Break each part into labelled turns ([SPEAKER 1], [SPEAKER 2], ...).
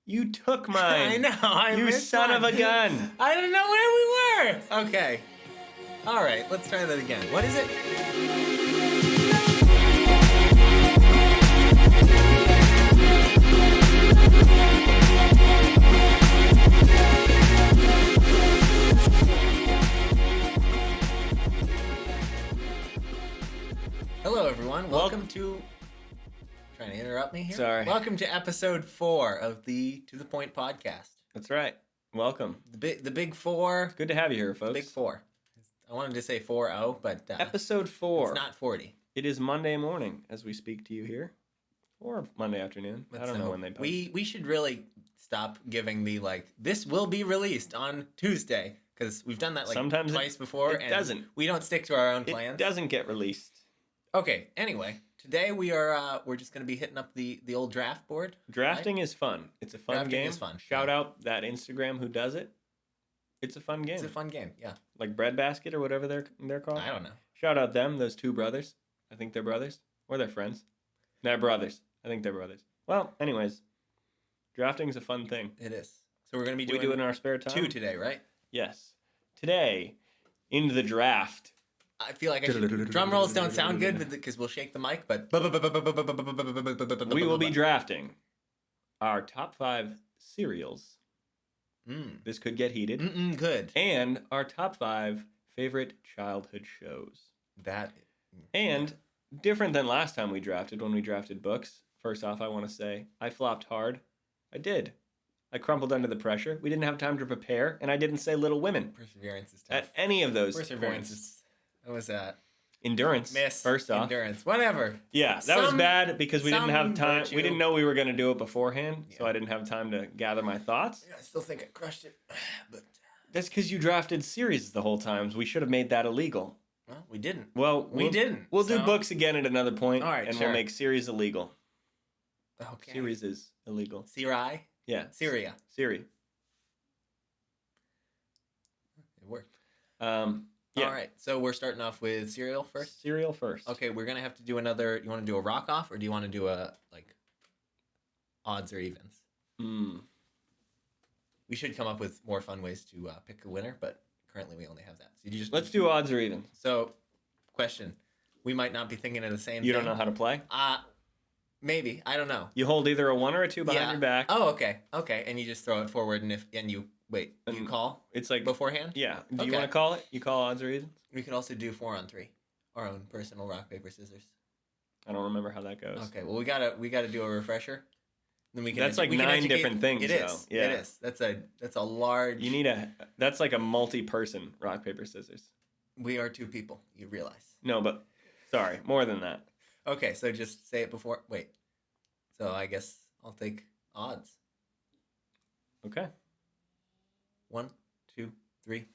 [SPEAKER 1] You took mine.
[SPEAKER 2] I know.
[SPEAKER 1] You
[SPEAKER 2] missed
[SPEAKER 1] son
[SPEAKER 2] one.
[SPEAKER 1] of a gun.
[SPEAKER 2] I didn't know where we were. Okay. All right. Let's try that again. What is it? Hello, everyone. Welcome to. Trying to interrupt me here?
[SPEAKER 1] Sorry.
[SPEAKER 2] Welcome to episode 4 of the To the Point podcast.
[SPEAKER 1] That's right. Welcome.
[SPEAKER 2] The big 4.
[SPEAKER 1] Good to have you here, folks.
[SPEAKER 2] Big 4. I wanted to say 4-0, but
[SPEAKER 1] Episode 4.
[SPEAKER 2] it's not 40.
[SPEAKER 1] It is Monday morning as we speak to you here, or Monday afternoon. I don't know when they post.
[SPEAKER 2] We should really stop giving the this will be released on Tuesday, because we've done that
[SPEAKER 1] Sometimes
[SPEAKER 2] twice before.
[SPEAKER 1] it doesn't.
[SPEAKER 2] We don't stick to our own
[SPEAKER 1] It
[SPEAKER 2] plans.
[SPEAKER 1] doesn't get released.
[SPEAKER 2] Okay. Anyway, today we're just gonna be hitting up the old draft board.
[SPEAKER 1] Drafting is fun. It's a fun
[SPEAKER 2] Drafting
[SPEAKER 1] game.
[SPEAKER 2] is fun.
[SPEAKER 1] Shout out that Instagram who does it. It's a fun game.
[SPEAKER 2] It's a fun game. Yeah.
[SPEAKER 1] Like Breadbasket or whatever they're called.
[SPEAKER 2] I don't know.
[SPEAKER 1] Shout out them, those two brothers. I think they're brothers. Or they're friends. They're brothers. I think they're brothers. Well, anyways, drafting's a fun thing.
[SPEAKER 2] It is. So we're gonna be
[SPEAKER 1] We do it in our spare time.
[SPEAKER 2] 2 today, right?
[SPEAKER 1] Yes. Today, in the draft.
[SPEAKER 2] I feel like I should. Drum rolls don't sound good because we'll shake the mic, but
[SPEAKER 1] We will be drafting our top 5 cereals. This could get heated.
[SPEAKER 2] Good.
[SPEAKER 1] And our top 5 favorite childhood shows.
[SPEAKER 2] That.
[SPEAKER 1] And different than last time we drafted, when we drafted books. First off, I want to say I flopped hard. I did. I crumpled under the pressure. We didn't have time to prepare, and I didn't say Little Women
[SPEAKER 2] Perseverance is tough.
[SPEAKER 1] at any of those
[SPEAKER 2] Perseverance
[SPEAKER 1] points.
[SPEAKER 2] is. What was that?
[SPEAKER 1] Endurance.
[SPEAKER 2] Miss.
[SPEAKER 1] First off.
[SPEAKER 2] Endurance. Whatever.
[SPEAKER 1] Yeah, that was
[SPEAKER 2] Some-
[SPEAKER 1] bad because we didn't have
[SPEAKER 2] some
[SPEAKER 1] time.
[SPEAKER 2] virtue.
[SPEAKER 1] We didn't know we were going to do it beforehand, so
[SPEAKER 2] Yeah.
[SPEAKER 1] I didn't have time to gather my thoughts.
[SPEAKER 2] Yeah, I still think I crushed it, but
[SPEAKER 1] That's because you drafted series the whole time. We should have made that illegal.
[SPEAKER 2] well, we didn't.
[SPEAKER 1] Well,
[SPEAKER 2] We didn't,
[SPEAKER 1] We'll do
[SPEAKER 2] so-
[SPEAKER 1] books again at another point,
[SPEAKER 2] All right,
[SPEAKER 1] and
[SPEAKER 2] sure.
[SPEAKER 1] we'll make series illegal.
[SPEAKER 2] Okay.
[SPEAKER 1] Series is illegal.
[SPEAKER 2] Syria.
[SPEAKER 1] Yeah.
[SPEAKER 2] Syria.
[SPEAKER 1] Siri.
[SPEAKER 2] It worked.
[SPEAKER 1] Yeah.
[SPEAKER 2] All right. So we're starting off with cereal first.
[SPEAKER 1] Cereal first.
[SPEAKER 2] Okay, we're gonna have to do another. You want to do a rock off, or do you want to do a odds or evens? We should come up with more fun ways to pick a winner, but currently we only have that. So you just
[SPEAKER 1] Let's do odds or evens.
[SPEAKER 2] So, question: we might not be thinking of the same.
[SPEAKER 1] You
[SPEAKER 2] thing.
[SPEAKER 1] don't know how to play?
[SPEAKER 2] Maybe I don't know.
[SPEAKER 1] You hold either a 1 or a 2 behind your back.
[SPEAKER 2] Oh, okay, and you just throw it forward, and you wait. You
[SPEAKER 1] And
[SPEAKER 2] call
[SPEAKER 1] It's like,
[SPEAKER 2] beforehand.
[SPEAKER 1] yeah. Do you
[SPEAKER 2] Okay.
[SPEAKER 1] want to call it? You call odds or evens?
[SPEAKER 2] We could also do 4-on-3, our own personal rock paper scissors.
[SPEAKER 1] I don't remember how that goes.
[SPEAKER 2] Okay, well we gotta do a refresher. Then we can.
[SPEAKER 1] That's like
[SPEAKER 2] we can
[SPEAKER 1] 9
[SPEAKER 2] educate-
[SPEAKER 1] different things,
[SPEAKER 2] It
[SPEAKER 1] though.
[SPEAKER 2] is.
[SPEAKER 1] Yeah.
[SPEAKER 2] It is. That's a large.
[SPEAKER 1] That's like a multi-person rock, paper, scissors.
[SPEAKER 2] We are 2 people. You realize?
[SPEAKER 1] No, but sorry, more than that.
[SPEAKER 2] Okay, so just say it before. Wait. So I guess I'll take odds.
[SPEAKER 1] Okay.
[SPEAKER 2] 1, 2, 3.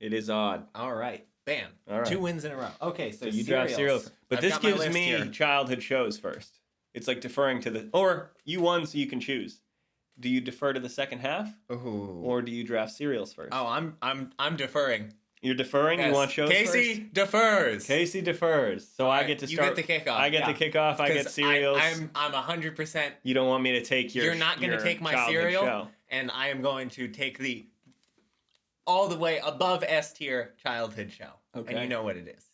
[SPEAKER 1] It is odd.
[SPEAKER 2] All right. Bam.
[SPEAKER 1] All right.
[SPEAKER 2] 2 wins in a row. Okay, so
[SPEAKER 1] you draft cereal.
[SPEAKER 2] cereals.
[SPEAKER 1] But
[SPEAKER 2] I've
[SPEAKER 1] this
[SPEAKER 2] got my
[SPEAKER 1] gives
[SPEAKER 2] list
[SPEAKER 1] me
[SPEAKER 2] here.
[SPEAKER 1] childhood shows first. It's like deferring to the, or you won so you can choose. Do you defer to the second half,
[SPEAKER 2] Ooh.
[SPEAKER 1] or do you draft cereals first?
[SPEAKER 2] Oh, I'm deferring.
[SPEAKER 1] You're deferring.
[SPEAKER 2] Yes.
[SPEAKER 1] You want shows
[SPEAKER 2] Casey
[SPEAKER 1] first?
[SPEAKER 2] defers.
[SPEAKER 1] Casey defers. So I
[SPEAKER 2] Alright,
[SPEAKER 1] get to
[SPEAKER 2] you
[SPEAKER 1] start.
[SPEAKER 2] get the kickoff.
[SPEAKER 1] I get the kickoff. I get
[SPEAKER 2] 'Cause
[SPEAKER 1] cereals.
[SPEAKER 2] I'm 100%.
[SPEAKER 1] You don't want me to take your.
[SPEAKER 2] You're not going to
[SPEAKER 1] your
[SPEAKER 2] take my
[SPEAKER 1] childhood
[SPEAKER 2] cereal,
[SPEAKER 1] show.
[SPEAKER 2] and I am going to take the all the way above S tier childhood show.
[SPEAKER 1] Okay.
[SPEAKER 2] And you know what it is.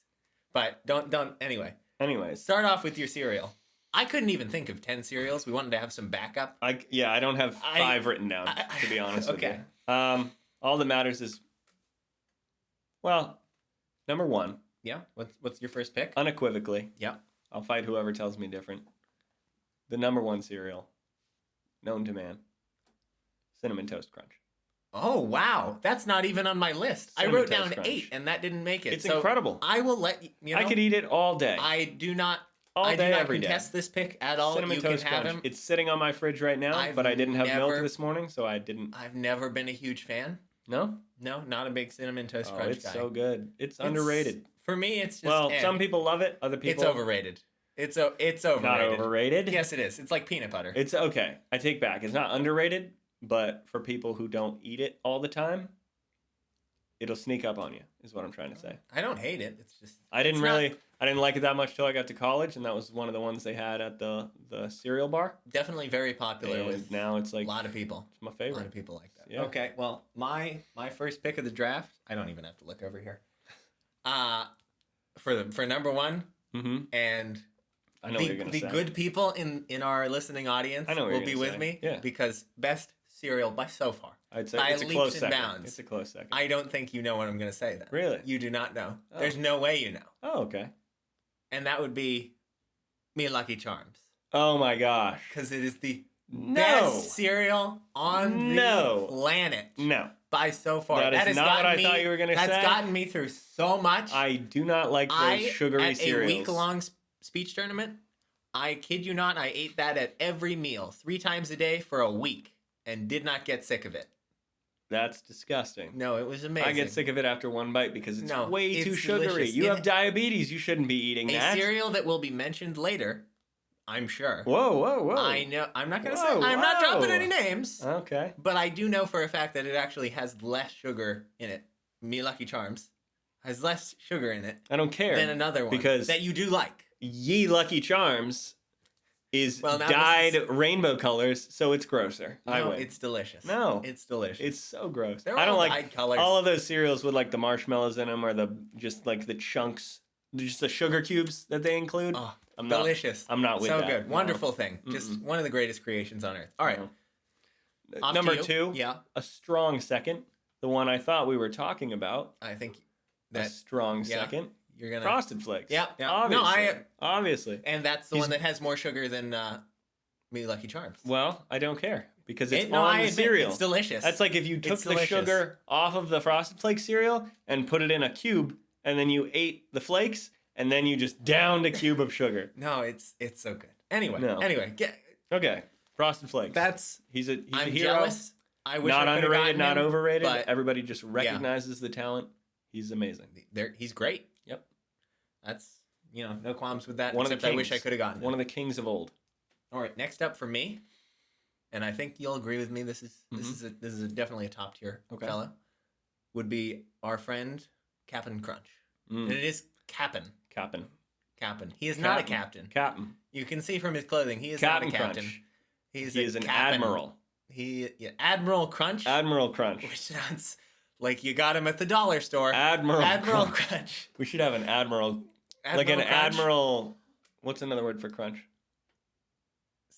[SPEAKER 2] But don't anyway.
[SPEAKER 1] Anyways,
[SPEAKER 2] Start off with your cereal. I couldn't even think of 10 cereals. We wanted to have some backup.
[SPEAKER 1] I don't have 5 written down, to be honest with
[SPEAKER 2] Okay.
[SPEAKER 1] you. All that matters is, well, number 1,
[SPEAKER 2] Yeah. What's your first pick?
[SPEAKER 1] unequivocally.
[SPEAKER 2] Yeah.
[SPEAKER 1] I'll fight whoever tells me different. The number 1 cereal, known to man, Cinnamon Toast Crunch.
[SPEAKER 2] Oh, wow. That's not even on my list. I
[SPEAKER 1] Cinnamon
[SPEAKER 2] wrote
[SPEAKER 1] Toast
[SPEAKER 2] down
[SPEAKER 1] Crunch.
[SPEAKER 2] 8 and that didn't make it.
[SPEAKER 1] It's
[SPEAKER 2] So
[SPEAKER 1] incredible.
[SPEAKER 2] I will let you know.
[SPEAKER 1] I could eat it all day.
[SPEAKER 2] I do not
[SPEAKER 1] all
[SPEAKER 2] I
[SPEAKER 1] day,
[SPEAKER 2] do not
[SPEAKER 1] every day.
[SPEAKER 2] contest this pick at all.
[SPEAKER 1] Cinnamon
[SPEAKER 2] You
[SPEAKER 1] Toast
[SPEAKER 2] can have
[SPEAKER 1] Crunch.
[SPEAKER 2] him.
[SPEAKER 1] It's sitting on my fridge right now,
[SPEAKER 2] I've
[SPEAKER 1] but I didn't have milk
[SPEAKER 2] never-
[SPEAKER 1] this morning, so I didn't.
[SPEAKER 2] I've never been a huge fan.
[SPEAKER 1] No?
[SPEAKER 2] No, not a big cinnamon toast
[SPEAKER 1] Oh,
[SPEAKER 2] crunch
[SPEAKER 1] it's
[SPEAKER 2] guy.
[SPEAKER 1] so good. It's underrated.
[SPEAKER 2] For me, it's just
[SPEAKER 1] Well, some people love it. Other people.
[SPEAKER 2] It's overrated. It's overrated.
[SPEAKER 1] Not overrated.
[SPEAKER 2] Yes, it is. It's like peanut butter.
[SPEAKER 1] It's okay. I take back. It's not underrated, but for people who don't eat it all the time, it'll sneak up on you, is what I'm trying to say.
[SPEAKER 2] I don't hate it. It's just
[SPEAKER 1] I didn't
[SPEAKER 2] it's not-
[SPEAKER 1] really. I didn't like it that much till I got to college, and that was one of the ones they had at the cereal bar.
[SPEAKER 2] Definitely very popular
[SPEAKER 1] And
[SPEAKER 2] with
[SPEAKER 1] now it's
[SPEAKER 2] a
[SPEAKER 1] like
[SPEAKER 2] lot of people.
[SPEAKER 1] it's my
[SPEAKER 2] A
[SPEAKER 1] favorite.
[SPEAKER 2] lot of people like that.
[SPEAKER 1] Yeah.
[SPEAKER 2] Okay, well, my first pick of the draft, I don't even have to look over here. For number one,
[SPEAKER 1] Mm-hmm.
[SPEAKER 2] and
[SPEAKER 1] I know what you're gonna
[SPEAKER 2] the
[SPEAKER 1] say.
[SPEAKER 2] good people in our listening audience
[SPEAKER 1] I know what
[SPEAKER 2] will
[SPEAKER 1] you're
[SPEAKER 2] be
[SPEAKER 1] gonna
[SPEAKER 2] with
[SPEAKER 1] say.
[SPEAKER 2] me
[SPEAKER 1] Yeah.
[SPEAKER 2] because best cereal by so far.
[SPEAKER 1] I'd say
[SPEAKER 2] by
[SPEAKER 1] it's a
[SPEAKER 2] leaps
[SPEAKER 1] close
[SPEAKER 2] and
[SPEAKER 1] second.
[SPEAKER 2] bounds.
[SPEAKER 1] It's a close second.
[SPEAKER 2] I don't think you know what I'm going to say then.
[SPEAKER 1] Really?
[SPEAKER 2] You do not know.
[SPEAKER 1] Oh.
[SPEAKER 2] There's no way you know.
[SPEAKER 1] Oh, okay.
[SPEAKER 2] And that would be Me Lucky Charms.
[SPEAKER 1] Oh my gosh.
[SPEAKER 2] Because it is the
[SPEAKER 1] No.
[SPEAKER 2] best cereal on the planet
[SPEAKER 1] No.
[SPEAKER 2] by so far.
[SPEAKER 1] That is
[SPEAKER 2] has
[SPEAKER 1] not what
[SPEAKER 2] gotten
[SPEAKER 1] I
[SPEAKER 2] me-
[SPEAKER 1] thought you were going to say.
[SPEAKER 2] That's gotten me through so much.
[SPEAKER 1] I do not like those sugary
[SPEAKER 2] at
[SPEAKER 1] cereals.
[SPEAKER 2] a week-long speech tournament, I kid you not, I ate that at every meal 3 times a day for a week and did not get sick of it.
[SPEAKER 1] That's disgusting.
[SPEAKER 2] No, it was amazing.
[SPEAKER 1] I get sick of it after one bite because it's
[SPEAKER 2] No,
[SPEAKER 1] way too
[SPEAKER 2] it's
[SPEAKER 1] sugary.
[SPEAKER 2] delicious.
[SPEAKER 1] You
[SPEAKER 2] It-
[SPEAKER 1] have diabetes. You shouldn't be eating
[SPEAKER 2] A
[SPEAKER 1] that.
[SPEAKER 2] cereal that will be mentioned later, I'm sure.
[SPEAKER 1] Whoa, whoa, whoa.
[SPEAKER 2] I know. I'm not gonna say.
[SPEAKER 1] Whoa,
[SPEAKER 2] I'm not dropping
[SPEAKER 1] whoa.
[SPEAKER 2] any names.
[SPEAKER 1] Okay.
[SPEAKER 2] But I do know for a fact that it actually has less sugar in it. Me Lucky Charms has less sugar in it
[SPEAKER 1] I don't care.
[SPEAKER 2] than another one
[SPEAKER 1] because
[SPEAKER 2] that you do like.
[SPEAKER 1] Ye Lucky Charms is
[SPEAKER 2] Well, now
[SPEAKER 1] dyed
[SPEAKER 2] this
[SPEAKER 1] rainbow colors, so it's grosser. I
[SPEAKER 2] No,
[SPEAKER 1] win.
[SPEAKER 2] it's delicious.
[SPEAKER 1] No.
[SPEAKER 2] It's delicious.
[SPEAKER 1] It's so gross.
[SPEAKER 2] They're
[SPEAKER 1] I don't
[SPEAKER 2] all
[SPEAKER 1] like
[SPEAKER 2] dyed colors.
[SPEAKER 1] all of those cereals with like the marshmallows in them or the just like the chunks, just the sugar cubes that they include.
[SPEAKER 2] Oh,
[SPEAKER 1] I'm
[SPEAKER 2] delicious.
[SPEAKER 1] I'm not with
[SPEAKER 2] so
[SPEAKER 1] that.
[SPEAKER 2] good.
[SPEAKER 1] No.
[SPEAKER 2] Wonderful thing. Just one of the greatest creations on earth. All right.
[SPEAKER 1] No.
[SPEAKER 2] Off to
[SPEAKER 1] Number
[SPEAKER 2] you.
[SPEAKER 1] 2,
[SPEAKER 2] Yeah.
[SPEAKER 1] a strong second. The one I thought we were talking about.
[SPEAKER 2] I think
[SPEAKER 1] A
[SPEAKER 2] that
[SPEAKER 1] strong
[SPEAKER 2] yeah.
[SPEAKER 1] second.
[SPEAKER 2] you're gonna.
[SPEAKER 1] Frosted Flakes.
[SPEAKER 2] Yeah, yeah.
[SPEAKER 1] Obviously.
[SPEAKER 2] No,
[SPEAKER 1] Obviously.
[SPEAKER 2] And that's the
[SPEAKER 1] He's-
[SPEAKER 2] one that has more sugar than Me Lucky Charms.
[SPEAKER 1] Well, I don't care because it's
[SPEAKER 2] No,
[SPEAKER 1] on
[SPEAKER 2] I
[SPEAKER 1] the
[SPEAKER 2] admit,
[SPEAKER 1] cereal.
[SPEAKER 2] It's delicious.
[SPEAKER 1] That's like if you took
[SPEAKER 2] It's
[SPEAKER 1] the
[SPEAKER 2] delicious.
[SPEAKER 1] sugar off of the Frosted Flakes cereal and put it in a cube, and then you ate the flakes, and then you just downed a cube of sugar.
[SPEAKER 2] No, it's so good. Anyway,
[SPEAKER 1] No. Okay, Frosted Flakes. He's a
[SPEAKER 2] I'm
[SPEAKER 1] hero.
[SPEAKER 2] jealous. I wish
[SPEAKER 1] Not
[SPEAKER 2] I could've
[SPEAKER 1] underrated,
[SPEAKER 2] gotten
[SPEAKER 1] not
[SPEAKER 2] him,
[SPEAKER 1] overrated.
[SPEAKER 2] but
[SPEAKER 1] Everybody just recognizes the talent. He's amazing.
[SPEAKER 2] he's great.
[SPEAKER 1] Yep.
[SPEAKER 2] That's no qualms with that.
[SPEAKER 1] One of the
[SPEAKER 2] except I wish I
[SPEAKER 1] kings.
[SPEAKER 2] could have gotten
[SPEAKER 1] One
[SPEAKER 2] him.
[SPEAKER 1] of the kings of old.
[SPEAKER 2] All right, next up for me, and I think you'll agree with me. This is definitely a top tier
[SPEAKER 1] Okay.
[SPEAKER 2] fellow. Would be our friend Cap'n Crunch,
[SPEAKER 1] Mm.
[SPEAKER 2] and it is Cap'n.
[SPEAKER 1] Captain.
[SPEAKER 2] Cap'n. He is not a captain.
[SPEAKER 1] Captain.
[SPEAKER 2] You can see from his clothing, he is
[SPEAKER 1] Captain
[SPEAKER 2] not a captain.
[SPEAKER 1] Crunch.
[SPEAKER 2] He
[SPEAKER 1] He is an
[SPEAKER 2] cap'n.
[SPEAKER 1] admiral.
[SPEAKER 2] Admiral Crunch.
[SPEAKER 1] Admiral Crunch.
[SPEAKER 2] Which sounds like you got him at the dollar store.
[SPEAKER 1] Admiral
[SPEAKER 2] Crunch.
[SPEAKER 1] Crunch. We should have an admiral. Like an
[SPEAKER 2] Crunch.
[SPEAKER 1] admiral. What's another word for crunch?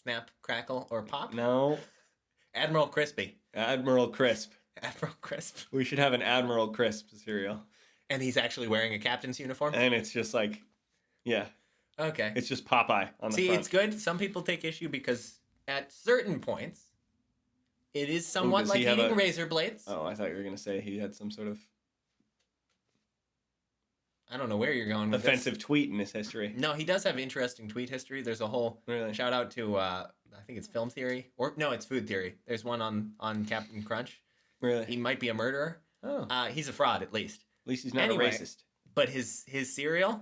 [SPEAKER 2] Snap, crackle, or pop.
[SPEAKER 1] No.
[SPEAKER 2] Admiral Crispy.
[SPEAKER 1] Admiral Crisp.
[SPEAKER 2] Admiral Crisp.
[SPEAKER 1] We should have an Admiral Crisp cereal.
[SPEAKER 2] And he's actually wearing a captain's uniform.
[SPEAKER 1] And it's just like, yeah,
[SPEAKER 2] Okay.
[SPEAKER 1] it's just Popeye on the
[SPEAKER 2] See,
[SPEAKER 1] front.
[SPEAKER 2] it's good. Some people take issue because at certain points, it is somewhat
[SPEAKER 1] does
[SPEAKER 2] like
[SPEAKER 1] he have
[SPEAKER 2] eating
[SPEAKER 1] a-
[SPEAKER 2] razor blades.
[SPEAKER 1] Oh, I thought you were going to say he had some sort of
[SPEAKER 2] I don't know where you're going with
[SPEAKER 1] offensive tweet in his history.
[SPEAKER 2] this. No, he does have interesting tweet history. There's a whole
[SPEAKER 1] Really?
[SPEAKER 2] shout out to I think it's Film Theory or no, it's Food Theory. There's one on Captain Crunch.
[SPEAKER 1] Really?
[SPEAKER 2] He might be a murderer.
[SPEAKER 1] Oh, at
[SPEAKER 2] He's a fraud at least.
[SPEAKER 1] least he's not
[SPEAKER 2] anyway.
[SPEAKER 1] a racist.
[SPEAKER 2] But his cereal,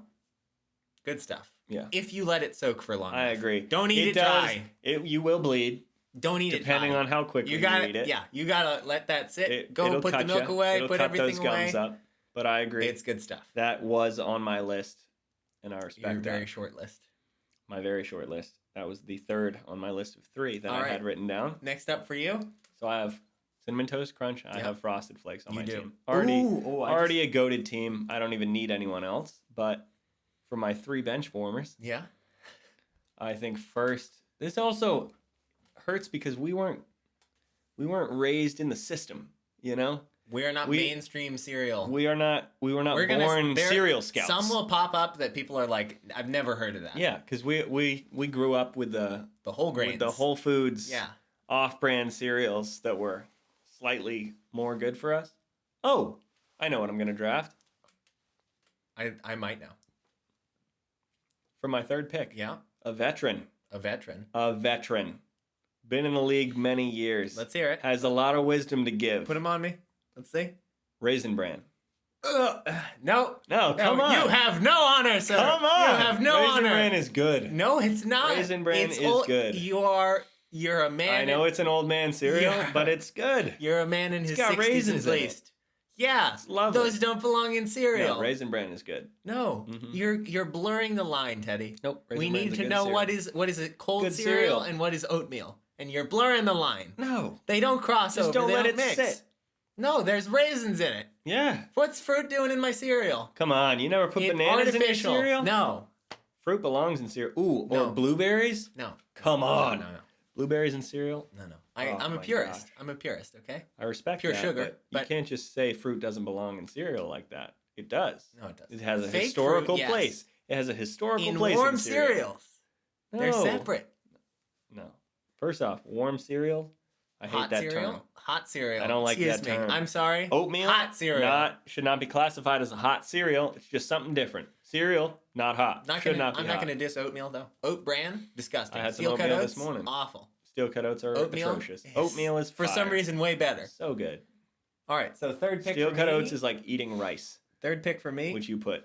[SPEAKER 2] good stuff.
[SPEAKER 1] Yeah.
[SPEAKER 2] If you let it soak for long
[SPEAKER 1] I
[SPEAKER 2] enough.
[SPEAKER 1] agree.
[SPEAKER 2] Don't eat it
[SPEAKER 1] does-
[SPEAKER 2] dry.
[SPEAKER 1] You will bleed,
[SPEAKER 2] Don't eat
[SPEAKER 1] depending
[SPEAKER 2] it dry.
[SPEAKER 1] on how quickly you
[SPEAKER 2] gotta,
[SPEAKER 1] eat it.
[SPEAKER 2] Yeah, you gotta let that sit. Go
[SPEAKER 1] It'll
[SPEAKER 2] put the
[SPEAKER 1] cut
[SPEAKER 2] milk
[SPEAKER 1] ya.
[SPEAKER 2] away.
[SPEAKER 1] It'll
[SPEAKER 2] Put
[SPEAKER 1] cut
[SPEAKER 2] everything
[SPEAKER 1] those gums
[SPEAKER 2] away.
[SPEAKER 1] up. But I agree.
[SPEAKER 2] It's good stuff.
[SPEAKER 1] That was on my list, and I respect
[SPEAKER 2] Your very
[SPEAKER 1] that.
[SPEAKER 2] short list.
[SPEAKER 1] My very short list. That was the third on my list of 3 that
[SPEAKER 2] All
[SPEAKER 1] I
[SPEAKER 2] right.
[SPEAKER 1] had written down.
[SPEAKER 2] Next up for you.
[SPEAKER 1] So I have Cinnamon Toast Crunch. I
[SPEAKER 2] Yep.
[SPEAKER 1] have Frosted Flakes on
[SPEAKER 2] You
[SPEAKER 1] my
[SPEAKER 2] do.
[SPEAKER 1] team. Already,
[SPEAKER 2] Ooh, I
[SPEAKER 1] already a goated team. I don't even need anyone else. But for my 3 bench warmers,
[SPEAKER 2] Yeah.
[SPEAKER 1] I think first. This also hurts because we weren't raised in the system. You know,
[SPEAKER 2] We are not
[SPEAKER 1] We-
[SPEAKER 2] mainstream cereal.
[SPEAKER 1] we were not
[SPEAKER 2] We're
[SPEAKER 1] born
[SPEAKER 2] there-
[SPEAKER 1] cereal scouts.
[SPEAKER 2] Some will pop up that people are like, I've never heard of that.
[SPEAKER 1] Yeah, because we grew up with the
[SPEAKER 2] The whole grains.
[SPEAKER 1] Whole Foods
[SPEAKER 2] Yeah.
[SPEAKER 1] off-brand cereals that were slightly more good for us. Oh, I know what I'm gonna draft
[SPEAKER 2] I might know.
[SPEAKER 1] for my 3rd pick.
[SPEAKER 2] Yeah.
[SPEAKER 1] A veteran.
[SPEAKER 2] A veteran.
[SPEAKER 1] A veteran. Been in the league many years.
[SPEAKER 2] Let's hear it.
[SPEAKER 1] Has a lot of wisdom to give.
[SPEAKER 2] Put him on me. Let's see.
[SPEAKER 1] Raisin Bran.
[SPEAKER 2] No.
[SPEAKER 1] No, come on.
[SPEAKER 2] You have no honor, sir.
[SPEAKER 1] Come on.
[SPEAKER 2] You have no
[SPEAKER 1] Raisin
[SPEAKER 2] honor.
[SPEAKER 1] Bran is good.
[SPEAKER 2] No, it's not.
[SPEAKER 1] Raisin Bran
[SPEAKER 2] It's
[SPEAKER 1] is good.
[SPEAKER 2] You're a man.
[SPEAKER 1] I know it's an old man cereal,
[SPEAKER 2] Yeah.
[SPEAKER 1] but it's good.
[SPEAKER 2] You're a man in his
[SPEAKER 1] got
[SPEAKER 2] 60s
[SPEAKER 1] raisins
[SPEAKER 2] at
[SPEAKER 1] in it.
[SPEAKER 2] least. Yeah,
[SPEAKER 1] It's lovely.
[SPEAKER 2] those don't belong in cereal.
[SPEAKER 1] No, Raisin Bran is good.
[SPEAKER 2] No, you're blurring the line, Teddy.
[SPEAKER 1] Nope.
[SPEAKER 2] We
[SPEAKER 1] Raisin
[SPEAKER 2] need
[SPEAKER 1] Bran's a
[SPEAKER 2] to
[SPEAKER 1] good
[SPEAKER 2] know
[SPEAKER 1] cereal.
[SPEAKER 2] what is it cold
[SPEAKER 1] Good
[SPEAKER 2] cereal
[SPEAKER 1] cereal.
[SPEAKER 2] and what is oatmeal, and you're blurring the line.
[SPEAKER 1] No.
[SPEAKER 2] They don't cross
[SPEAKER 1] Just
[SPEAKER 2] over.
[SPEAKER 1] don't
[SPEAKER 2] they
[SPEAKER 1] let
[SPEAKER 2] don't
[SPEAKER 1] it
[SPEAKER 2] mix.
[SPEAKER 1] sit.
[SPEAKER 2] No, there's raisins in it.
[SPEAKER 1] Yeah.
[SPEAKER 2] What's fruit doing in my cereal?
[SPEAKER 1] Come on, you never put bananas in your
[SPEAKER 2] Artificial.
[SPEAKER 1] cereal?
[SPEAKER 2] No,
[SPEAKER 1] Fruit belongs in cereal. Ooh,
[SPEAKER 2] No.
[SPEAKER 1] or blueberries?
[SPEAKER 2] no.
[SPEAKER 1] Come on.
[SPEAKER 2] No.
[SPEAKER 1] Blueberries in cereal?
[SPEAKER 2] No.
[SPEAKER 1] Oh
[SPEAKER 2] I'm a
[SPEAKER 1] my
[SPEAKER 2] purist.
[SPEAKER 1] gosh.
[SPEAKER 2] I'm a purist. Okay.
[SPEAKER 1] I respect
[SPEAKER 2] Pure
[SPEAKER 1] that,
[SPEAKER 2] sugar,
[SPEAKER 1] but you
[SPEAKER 2] but-
[SPEAKER 1] can't just say fruit doesn't belong in cereal like that. It does.
[SPEAKER 2] No, it doesn't.
[SPEAKER 1] It has a
[SPEAKER 2] Fake
[SPEAKER 1] historical
[SPEAKER 2] fruit, yes.
[SPEAKER 1] place. It has a historical
[SPEAKER 2] In
[SPEAKER 1] place
[SPEAKER 2] warm
[SPEAKER 1] in cereal.
[SPEAKER 2] cereals, they're
[SPEAKER 1] No.
[SPEAKER 2] separate.
[SPEAKER 1] No. First off, warm cereal. I hate
[SPEAKER 2] Hot
[SPEAKER 1] that
[SPEAKER 2] cereal.
[SPEAKER 1] term.
[SPEAKER 2] Hot cereal.
[SPEAKER 1] I don't like
[SPEAKER 2] Excuse
[SPEAKER 1] that
[SPEAKER 2] me.
[SPEAKER 1] term.
[SPEAKER 2] I'm sorry.
[SPEAKER 1] Oatmeal,
[SPEAKER 2] Hot cereal.
[SPEAKER 1] should not be classified as a hot cereal. It's just something different. Cereal, not hot.
[SPEAKER 2] Not
[SPEAKER 1] should
[SPEAKER 2] gonna,
[SPEAKER 1] not be
[SPEAKER 2] I'm
[SPEAKER 1] hot.
[SPEAKER 2] not going to diss oatmeal though. Oat bran, disgusting.
[SPEAKER 1] I had some
[SPEAKER 2] Steel cut
[SPEAKER 1] oatmeal
[SPEAKER 2] oats,
[SPEAKER 1] this morning.
[SPEAKER 2] awful.
[SPEAKER 1] Steel cut oats are
[SPEAKER 2] Oatmeal,
[SPEAKER 1] atrocious. Oatmeal is
[SPEAKER 2] for some
[SPEAKER 1] fire.
[SPEAKER 2] reason way better.
[SPEAKER 1] So good.
[SPEAKER 2] All right, so third pick
[SPEAKER 1] Steel
[SPEAKER 2] for
[SPEAKER 1] cut
[SPEAKER 2] me.
[SPEAKER 1] oats is like eating rice,
[SPEAKER 2] Third pick for me.
[SPEAKER 1] which you put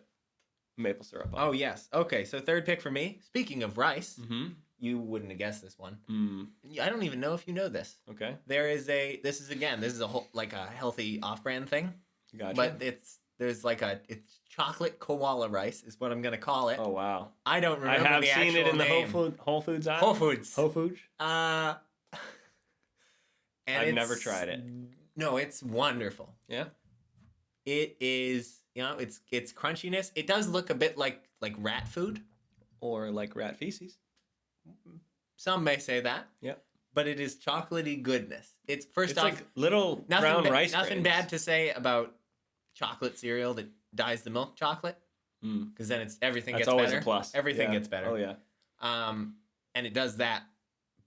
[SPEAKER 1] maple syrup on.
[SPEAKER 2] Oh yes. Okay, so third pick for me. Speaking of rice,
[SPEAKER 1] Mm-hmm.
[SPEAKER 2] you wouldn't have guessed this one.
[SPEAKER 1] Mm.
[SPEAKER 2] I don't even know if you know this.
[SPEAKER 1] Okay.
[SPEAKER 2] There is a. This is a whole like a healthy off-brand thing,
[SPEAKER 1] Gotcha.
[SPEAKER 2] but it's chocolate koala rice is what I'm gonna call it.
[SPEAKER 1] Oh wow.
[SPEAKER 2] I don't
[SPEAKER 1] I
[SPEAKER 2] remember
[SPEAKER 1] have
[SPEAKER 2] the
[SPEAKER 1] seen it
[SPEAKER 2] actual
[SPEAKER 1] in the
[SPEAKER 2] name.
[SPEAKER 1] Whole Foods aisle.
[SPEAKER 2] Whole Foods.
[SPEAKER 1] Whole Foods.
[SPEAKER 2] And
[SPEAKER 1] I've never
[SPEAKER 2] it's-
[SPEAKER 1] tried it.
[SPEAKER 2] No, it's wonderful.
[SPEAKER 1] Yeah.
[SPEAKER 2] It is, it's crunchiness. It does look a bit like rat food.
[SPEAKER 1] Or like rat feces.
[SPEAKER 2] Some may say that.
[SPEAKER 1] Yep.
[SPEAKER 2] But it is chocolatey goodness. It's first
[SPEAKER 1] It's
[SPEAKER 2] off,
[SPEAKER 1] like little brown rice
[SPEAKER 2] nothing
[SPEAKER 1] grains.
[SPEAKER 2] bad to say about chocolate cereal that dyes the milk chocolate,
[SPEAKER 1] Mm.
[SPEAKER 2] because then everything
[SPEAKER 1] That's
[SPEAKER 2] gets
[SPEAKER 1] always
[SPEAKER 2] better.
[SPEAKER 1] a plus.
[SPEAKER 2] Everything
[SPEAKER 1] Yeah.
[SPEAKER 2] gets better.
[SPEAKER 1] Oh yeah.
[SPEAKER 2] And it does that,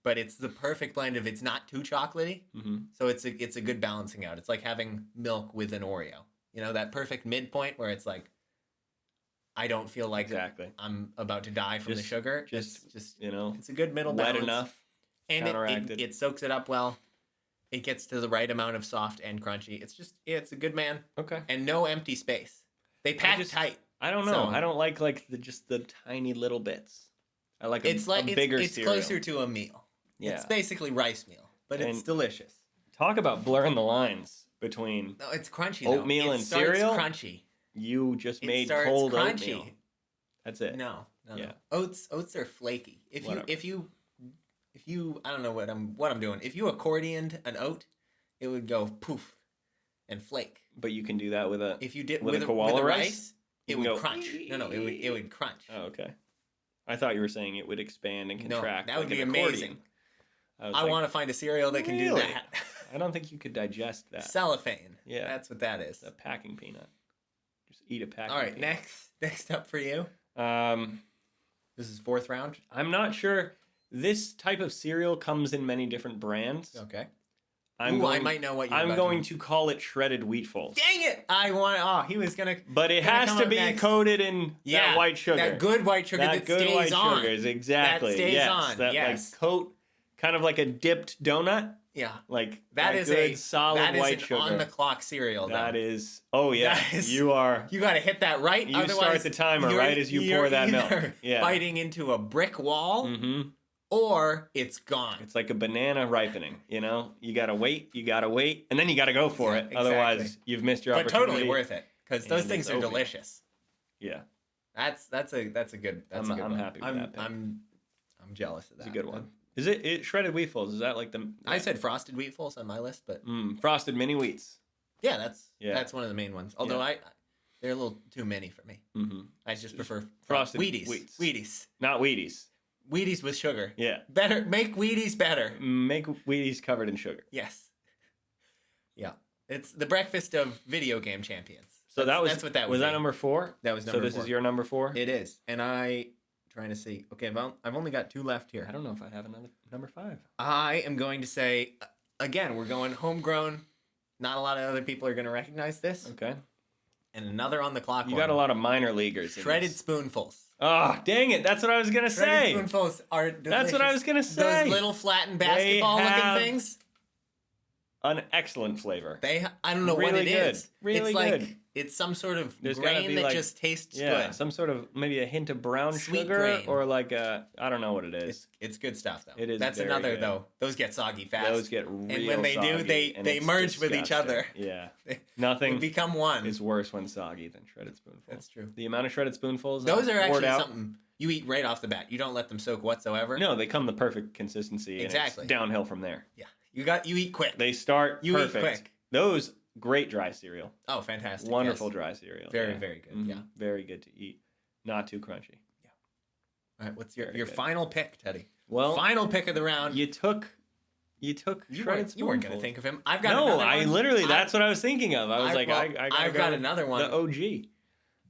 [SPEAKER 2] but it's the perfect blend of it's not too chocolatey,
[SPEAKER 1] Mm-hmm.
[SPEAKER 2] so it's a good balancing out. It's like having milk with an Oreo. That perfect midpoint where it's like, I don't feel like
[SPEAKER 1] Exactly.
[SPEAKER 2] I'm about to die from the
[SPEAKER 1] Just-
[SPEAKER 2] sugar.
[SPEAKER 1] just,
[SPEAKER 2] It's just
[SPEAKER 1] You know,
[SPEAKER 2] it's a good middle
[SPEAKER 1] wet
[SPEAKER 2] balance.
[SPEAKER 1] enough.
[SPEAKER 2] And
[SPEAKER 1] counteracted.
[SPEAKER 2] it soaks it up well. It gets to the right amount of soft and crunchy. It's a good man.
[SPEAKER 1] Okay.
[SPEAKER 2] And no empty space. They pack tight.
[SPEAKER 1] I don't know.
[SPEAKER 2] So-
[SPEAKER 1] I don't like the tiny little bits. I like
[SPEAKER 2] It's like
[SPEAKER 1] a bigger
[SPEAKER 2] it's
[SPEAKER 1] cereal.
[SPEAKER 2] closer to a meal.
[SPEAKER 1] Yeah.
[SPEAKER 2] It's basically rice meal, but it's
[SPEAKER 1] And-
[SPEAKER 2] delicious.
[SPEAKER 1] Talk about blurring the lines between
[SPEAKER 2] No, it's crunchy though.
[SPEAKER 1] Oatmeal
[SPEAKER 2] It
[SPEAKER 1] and
[SPEAKER 2] starts
[SPEAKER 1] cereal?
[SPEAKER 2] crunchy.
[SPEAKER 1] you just
[SPEAKER 2] It
[SPEAKER 1] made
[SPEAKER 2] starts
[SPEAKER 1] cold
[SPEAKER 2] crunchy.
[SPEAKER 1] oatmeal. That's it.
[SPEAKER 2] No.
[SPEAKER 1] Yeah.
[SPEAKER 2] Oats are flaky.
[SPEAKER 1] Whatever.
[SPEAKER 2] If you I don't know what I'm doing. If you accordioned an oat, it would go poof and flake.
[SPEAKER 1] But you can do that with a.
[SPEAKER 2] If you did
[SPEAKER 1] With a
[SPEAKER 2] with
[SPEAKER 1] koala
[SPEAKER 2] a
[SPEAKER 1] rice?
[SPEAKER 2] rice,
[SPEAKER 1] You
[SPEAKER 2] it
[SPEAKER 1] can
[SPEAKER 2] would
[SPEAKER 1] go,
[SPEAKER 2] crunch. No, it would crunch.
[SPEAKER 1] Oh, okay. I thought you were saying it would expand and
[SPEAKER 2] No,
[SPEAKER 1] contract.
[SPEAKER 2] that would
[SPEAKER 1] like
[SPEAKER 2] be
[SPEAKER 1] an
[SPEAKER 2] amazing.
[SPEAKER 1] accordion.
[SPEAKER 2] I want to find a cereal that can do
[SPEAKER 1] Really?
[SPEAKER 2] that.
[SPEAKER 1] I don't think you could digest that.
[SPEAKER 2] Cellophane.
[SPEAKER 1] Yeah.
[SPEAKER 2] That's what that is.
[SPEAKER 1] It's a packing peanut. Just eat a packing.
[SPEAKER 2] All right,
[SPEAKER 1] peanut.
[SPEAKER 2] next up for you.
[SPEAKER 1] Um,
[SPEAKER 2] This is fourth round.
[SPEAKER 1] I'm not sure. This type of cereal comes in many different brands.
[SPEAKER 2] Okay.
[SPEAKER 1] I
[SPEAKER 2] might know what you're
[SPEAKER 1] I'm
[SPEAKER 2] about
[SPEAKER 1] going to call it shredded wheatfuls.
[SPEAKER 2] Dang it! He was gonna.
[SPEAKER 1] But it
[SPEAKER 2] Gonna
[SPEAKER 1] has
[SPEAKER 2] come
[SPEAKER 1] to
[SPEAKER 2] up
[SPEAKER 1] be
[SPEAKER 2] next.
[SPEAKER 1] coated in that white sugar.
[SPEAKER 2] That good white sugar that
[SPEAKER 1] good
[SPEAKER 2] stays
[SPEAKER 1] white
[SPEAKER 2] on.
[SPEAKER 1] sugars, exactly.
[SPEAKER 2] That stays
[SPEAKER 1] yes,
[SPEAKER 2] on,
[SPEAKER 1] that
[SPEAKER 2] yes.
[SPEAKER 1] like coat, kind of like a dipped donut,
[SPEAKER 2] Yeah.
[SPEAKER 1] like
[SPEAKER 2] That is
[SPEAKER 1] good solid
[SPEAKER 2] that is
[SPEAKER 1] white
[SPEAKER 2] an
[SPEAKER 1] sugar.
[SPEAKER 2] on the clock cereal.
[SPEAKER 1] That
[SPEAKER 2] though.
[SPEAKER 1] is. Oh yeah,
[SPEAKER 2] That is-
[SPEAKER 1] you are.
[SPEAKER 2] You got to hit that right.
[SPEAKER 1] You
[SPEAKER 2] otherwise
[SPEAKER 1] start the timer
[SPEAKER 2] you're-
[SPEAKER 1] right as you
[SPEAKER 2] you're
[SPEAKER 1] pour that milk.
[SPEAKER 2] either
[SPEAKER 1] Yeah.
[SPEAKER 2] Biting into a brick wall,
[SPEAKER 1] Mm-hmm.
[SPEAKER 2] or it's gone.
[SPEAKER 1] It's like a banana ripening. You gotta wait, and then you gotta go for
[SPEAKER 2] Yeah,
[SPEAKER 1] it. Otherwise,
[SPEAKER 2] exactly.
[SPEAKER 1] you've missed your
[SPEAKER 2] But
[SPEAKER 1] opportunity.
[SPEAKER 2] totally worth it because those
[SPEAKER 1] And
[SPEAKER 2] things
[SPEAKER 1] it's
[SPEAKER 2] are
[SPEAKER 1] oatmeal.
[SPEAKER 2] delicious.
[SPEAKER 1] Yeah,
[SPEAKER 2] That's a good. That's
[SPEAKER 1] I'm-
[SPEAKER 2] a good
[SPEAKER 1] I'm
[SPEAKER 2] one.
[SPEAKER 1] happy with that pick.
[SPEAKER 2] I'm jealous of that.
[SPEAKER 1] it's a good one. Is it shredded wheatfuls? Is that like the?
[SPEAKER 2] I said frosted wheatfuls on my list, but
[SPEAKER 1] Frosted mini wheats.
[SPEAKER 2] yeah,
[SPEAKER 1] Yeah.
[SPEAKER 2] that's one of the main ones. Although they're a little too many for me.
[SPEAKER 1] Mm-hmm.
[SPEAKER 2] I just prefer
[SPEAKER 1] frosted
[SPEAKER 2] Wheaties.
[SPEAKER 1] wheats.
[SPEAKER 2] Wheaties.
[SPEAKER 1] Not Wheaties.
[SPEAKER 2] Wheaties with sugar.
[SPEAKER 1] Yeah.
[SPEAKER 2] Better make Wheaties better.
[SPEAKER 1] Make Wheaties covered in sugar.
[SPEAKER 2] Yes. Yeah. It's the breakfast of video game champions.
[SPEAKER 1] So
[SPEAKER 2] that's what that
[SPEAKER 1] was.
[SPEAKER 2] would
[SPEAKER 1] That
[SPEAKER 2] be.
[SPEAKER 1] number 4?
[SPEAKER 2] That was
[SPEAKER 1] So
[SPEAKER 2] number
[SPEAKER 1] this
[SPEAKER 2] 4.
[SPEAKER 1] is your number 4.
[SPEAKER 2] It is, and trying to see. Okay, I've only got 2 left here.
[SPEAKER 1] I don't know if I have another number 5.
[SPEAKER 2] I am going to say again. We're going homegrown. Not a lot of other people are going to recognize this.
[SPEAKER 1] Okay.
[SPEAKER 2] And another on the clock.
[SPEAKER 1] You
[SPEAKER 2] one.
[SPEAKER 1] got a lot of minor leaguers.
[SPEAKER 2] Shredded
[SPEAKER 1] In this.
[SPEAKER 2] spoonfuls.
[SPEAKER 1] Oh, dang it! That's what I was gonna
[SPEAKER 2] Shredded
[SPEAKER 1] say.
[SPEAKER 2] spoonfuls are delicious.
[SPEAKER 1] That's what I was gonna say.
[SPEAKER 2] Those little flattened basketball
[SPEAKER 1] have-
[SPEAKER 2] looking things.
[SPEAKER 1] an excellent flavor.
[SPEAKER 2] I don't know what
[SPEAKER 1] Really
[SPEAKER 2] it
[SPEAKER 1] good.
[SPEAKER 2] is.
[SPEAKER 1] Really
[SPEAKER 2] it's like
[SPEAKER 1] good.
[SPEAKER 2] it's some sort of
[SPEAKER 1] There's gotta
[SPEAKER 2] grain
[SPEAKER 1] be,
[SPEAKER 2] that
[SPEAKER 1] like-
[SPEAKER 2] just tastes
[SPEAKER 1] Yeah,
[SPEAKER 2] good.
[SPEAKER 1] some sort of maybe a hint of brown
[SPEAKER 2] Sweet
[SPEAKER 1] sugar
[SPEAKER 2] grain.
[SPEAKER 1] or like I don't know what it is.
[SPEAKER 2] It's good stuff though.
[SPEAKER 1] It is
[SPEAKER 2] That's
[SPEAKER 1] very
[SPEAKER 2] another
[SPEAKER 1] good.
[SPEAKER 2] though. Those get soggy fast.
[SPEAKER 1] Those get real
[SPEAKER 2] and when they do,
[SPEAKER 1] soggy, and
[SPEAKER 2] they
[SPEAKER 1] it's
[SPEAKER 2] merge with each
[SPEAKER 1] disgusting.
[SPEAKER 2] other.
[SPEAKER 1] Yeah,
[SPEAKER 2] They
[SPEAKER 1] nothing
[SPEAKER 2] become one.
[SPEAKER 1] is worse when soggy than shredded spoonfuls.
[SPEAKER 2] That's true.
[SPEAKER 1] The amount of shredded spoonfuls
[SPEAKER 2] Those are
[SPEAKER 1] I've poured
[SPEAKER 2] actually
[SPEAKER 1] out,
[SPEAKER 2] something you eat right off the bat. You don't let them soak whatsoever.
[SPEAKER 1] No, they come the perfect consistency.
[SPEAKER 2] Exactly.
[SPEAKER 1] And it's downhill from there.
[SPEAKER 2] Yeah. You eat quick.
[SPEAKER 1] They start
[SPEAKER 2] You eat
[SPEAKER 1] perfect.
[SPEAKER 2] quick.
[SPEAKER 1] Those great dry cereal.
[SPEAKER 2] Oh, fantastic.
[SPEAKER 1] Wonderful
[SPEAKER 2] yes.
[SPEAKER 1] dry cereal.
[SPEAKER 2] Very,
[SPEAKER 1] yeah.
[SPEAKER 2] very good.
[SPEAKER 1] Mhm.
[SPEAKER 2] Yeah.
[SPEAKER 1] Very good to eat. Not too crunchy.
[SPEAKER 2] All right, what's your
[SPEAKER 1] Very good.
[SPEAKER 2] final pick, Teddy?
[SPEAKER 1] Well,
[SPEAKER 2] Final pick of the round.
[SPEAKER 1] you took shredded
[SPEAKER 2] You weren't going to
[SPEAKER 1] spoonfuls.
[SPEAKER 2] think of him. I've got
[SPEAKER 1] No,
[SPEAKER 2] another
[SPEAKER 1] I
[SPEAKER 2] one.
[SPEAKER 1] literally, that's what I was thinking of. I was like,
[SPEAKER 2] well,
[SPEAKER 1] I gotta
[SPEAKER 2] I've
[SPEAKER 1] go
[SPEAKER 2] got
[SPEAKER 1] with
[SPEAKER 2] another one.
[SPEAKER 1] The OG.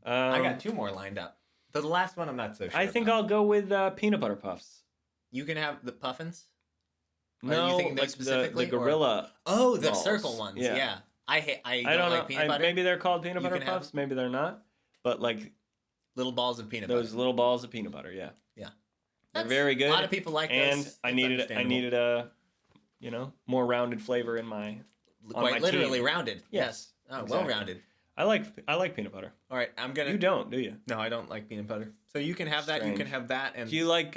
[SPEAKER 2] I got two more lined up. The last one I'm not so sure
[SPEAKER 1] I think
[SPEAKER 2] about.
[SPEAKER 1] I'll go with peanut butter puffs.
[SPEAKER 2] You can have the puffins? Are
[SPEAKER 1] No,
[SPEAKER 2] you thinking those
[SPEAKER 1] like
[SPEAKER 2] specifically,
[SPEAKER 1] the
[SPEAKER 2] or-
[SPEAKER 1] gorilla.
[SPEAKER 2] Oh, the
[SPEAKER 1] balls.
[SPEAKER 2] circle ones.
[SPEAKER 1] Yeah.
[SPEAKER 2] Yeah. I
[SPEAKER 1] I don't
[SPEAKER 2] like
[SPEAKER 1] know.
[SPEAKER 2] peanut butter.
[SPEAKER 1] Maybe they're called peanut
[SPEAKER 2] You
[SPEAKER 1] butter
[SPEAKER 2] can have-
[SPEAKER 1] puffs. Maybe they're not. But like
[SPEAKER 2] Little balls of peanut
[SPEAKER 1] those
[SPEAKER 2] butter.
[SPEAKER 1] little balls of peanut butter. Yeah.
[SPEAKER 2] Yeah.
[SPEAKER 1] They're
[SPEAKER 2] That's-
[SPEAKER 1] very good.
[SPEAKER 2] A lot of people like
[SPEAKER 1] and
[SPEAKER 2] those.
[SPEAKER 1] I
[SPEAKER 2] It's
[SPEAKER 1] needed
[SPEAKER 2] understandable.
[SPEAKER 1] a more rounded flavor in my. on
[SPEAKER 2] Quite
[SPEAKER 1] my
[SPEAKER 2] literally
[SPEAKER 1] team.
[SPEAKER 2] rounded.
[SPEAKER 1] Yes,
[SPEAKER 2] Oh,
[SPEAKER 1] exactly.
[SPEAKER 2] well rounded.
[SPEAKER 1] I like peanut butter.
[SPEAKER 2] All right, I'm gonna.
[SPEAKER 1] You don't, do you?
[SPEAKER 2] No, I don't like peanut butter. So you can have that. You
[SPEAKER 1] Strange.
[SPEAKER 2] can have that and
[SPEAKER 1] Do you like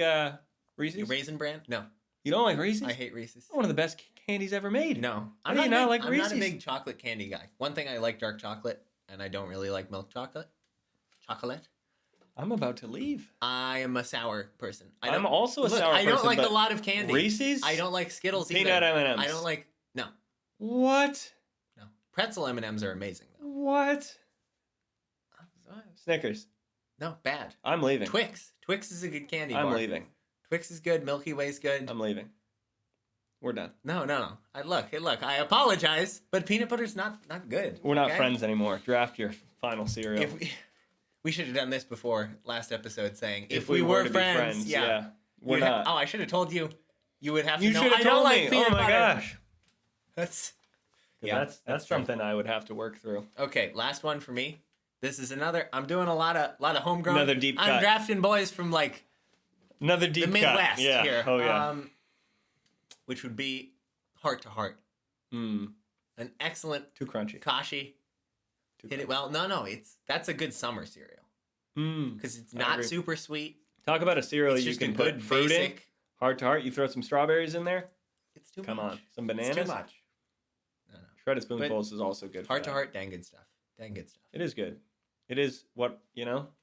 [SPEAKER 1] Reese's?
[SPEAKER 2] Raisin Bran. No,
[SPEAKER 1] You don't like Reese's?
[SPEAKER 2] I hate Reese's.
[SPEAKER 1] One of the best candies ever made.
[SPEAKER 2] No,
[SPEAKER 1] How do you not like
[SPEAKER 2] I'm not a
[SPEAKER 1] Reese's?
[SPEAKER 2] big chocolate candy guy. One thing I like dark chocolate, and I don't really like milk chocolate. Chocolate.
[SPEAKER 1] I'm about to leave.
[SPEAKER 2] I am a sour person.
[SPEAKER 1] I'm also a
[SPEAKER 2] Look,
[SPEAKER 1] sour
[SPEAKER 2] I don't
[SPEAKER 1] person,
[SPEAKER 2] like
[SPEAKER 1] but
[SPEAKER 2] a lot of candy.
[SPEAKER 1] Reese's?
[SPEAKER 2] I don't like Skittles
[SPEAKER 1] Peanut
[SPEAKER 2] either.
[SPEAKER 1] M&Ms.
[SPEAKER 2] I don't like no.
[SPEAKER 1] What?
[SPEAKER 2] Pretzel M&Ms are amazing though.
[SPEAKER 1] What? Snickers.
[SPEAKER 2] No, bad.
[SPEAKER 1] I'm leaving.
[SPEAKER 2] Twix. Twix is a good candy bar.
[SPEAKER 1] I'm leaving.
[SPEAKER 2] Twix is good. Milky Way's good.
[SPEAKER 1] I'm leaving. We're done.
[SPEAKER 2] No. Look. I apologize, but peanut butter's not good.
[SPEAKER 1] We're not
[SPEAKER 2] okay?
[SPEAKER 1] friends anymore. Draft your final cereal.
[SPEAKER 2] If we should have done this before last episode, saying if
[SPEAKER 1] we
[SPEAKER 2] we were
[SPEAKER 1] to be
[SPEAKER 2] friends, yeah.
[SPEAKER 1] We're
[SPEAKER 2] You'd ha-
[SPEAKER 1] not.
[SPEAKER 2] oh, I should have told you. You would have to
[SPEAKER 1] You
[SPEAKER 2] know.
[SPEAKER 1] should have
[SPEAKER 2] I don't
[SPEAKER 1] told
[SPEAKER 2] like
[SPEAKER 1] me.
[SPEAKER 2] peanut
[SPEAKER 1] Oh my
[SPEAKER 2] butter.
[SPEAKER 1] gosh.
[SPEAKER 2] That's
[SPEAKER 1] 'Cause
[SPEAKER 2] Yeah,
[SPEAKER 1] that's
[SPEAKER 2] that's true.
[SPEAKER 1] something I would have to work through.
[SPEAKER 2] okay. Last one for me. This is another. I'm doing a lot of homegrown.
[SPEAKER 1] Another deep
[SPEAKER 2] I'm
[SPEAKER 1] cut.
[SPEAKER 2] drafting boys from like
[SPEAKER 1] Another deep
[SPEAKER 2] the Midwest
[SPEAKER 1] cut. Yeah.
[SPEAKER 2] here.
[SPEAKER 1] Oh yeah.
[SPEAKER 2] Which would be Heart to Heart.
[SPEAKER 1] Mm.
[SPEAKER 2] An excellent
[SPEAKER 1] Too crunchy.
[SPEAKER 2] Kashi.
[SPEAKER 1] Too
[SPEAKER 2] Hit it
[SPEAKER 1] crunchy.
[SPEAKER 2] well. No, that's a good summer cereal
[SPEAKER 1] Mm.
[SPEAKER 2] because it's
[SPEAKER 1] I
[SPEAKER 2] not
[SPEAKER 1] agree.
[SPEAKER 2] super sweet.
[SPEAKER 1] Talk about a cereal
[SPEAKER 2] It's
[SPEAKER 1] you
[SPEAKER 2] just
[SPEAKER 1] can
[SPEAKER 2] a
[SPEAKER 1] put
[SPEAKER 2] good
[SPEAKER 1] fruit in.
[SPEAKER 2] basic.
[SPEAKER 1] Heart to heart. You throw some strawberries in there.
[SPEAKER 2] It's too
[SPEAKER 1] Come
[SPEAKER 2] much.
[SPEAKER 1] on. Some bananas.
[SPEAKER 2] It's too much. No.
[SPEAKER 1] Shredded spoonfuls is also good. for
[SPEAKER 2] Heart to
[SPEAKER 1] that.
[SPEAKER 2] Heart, dang good stuff. Dang good stuff.
[SPEAKER 1] It is good. It is what,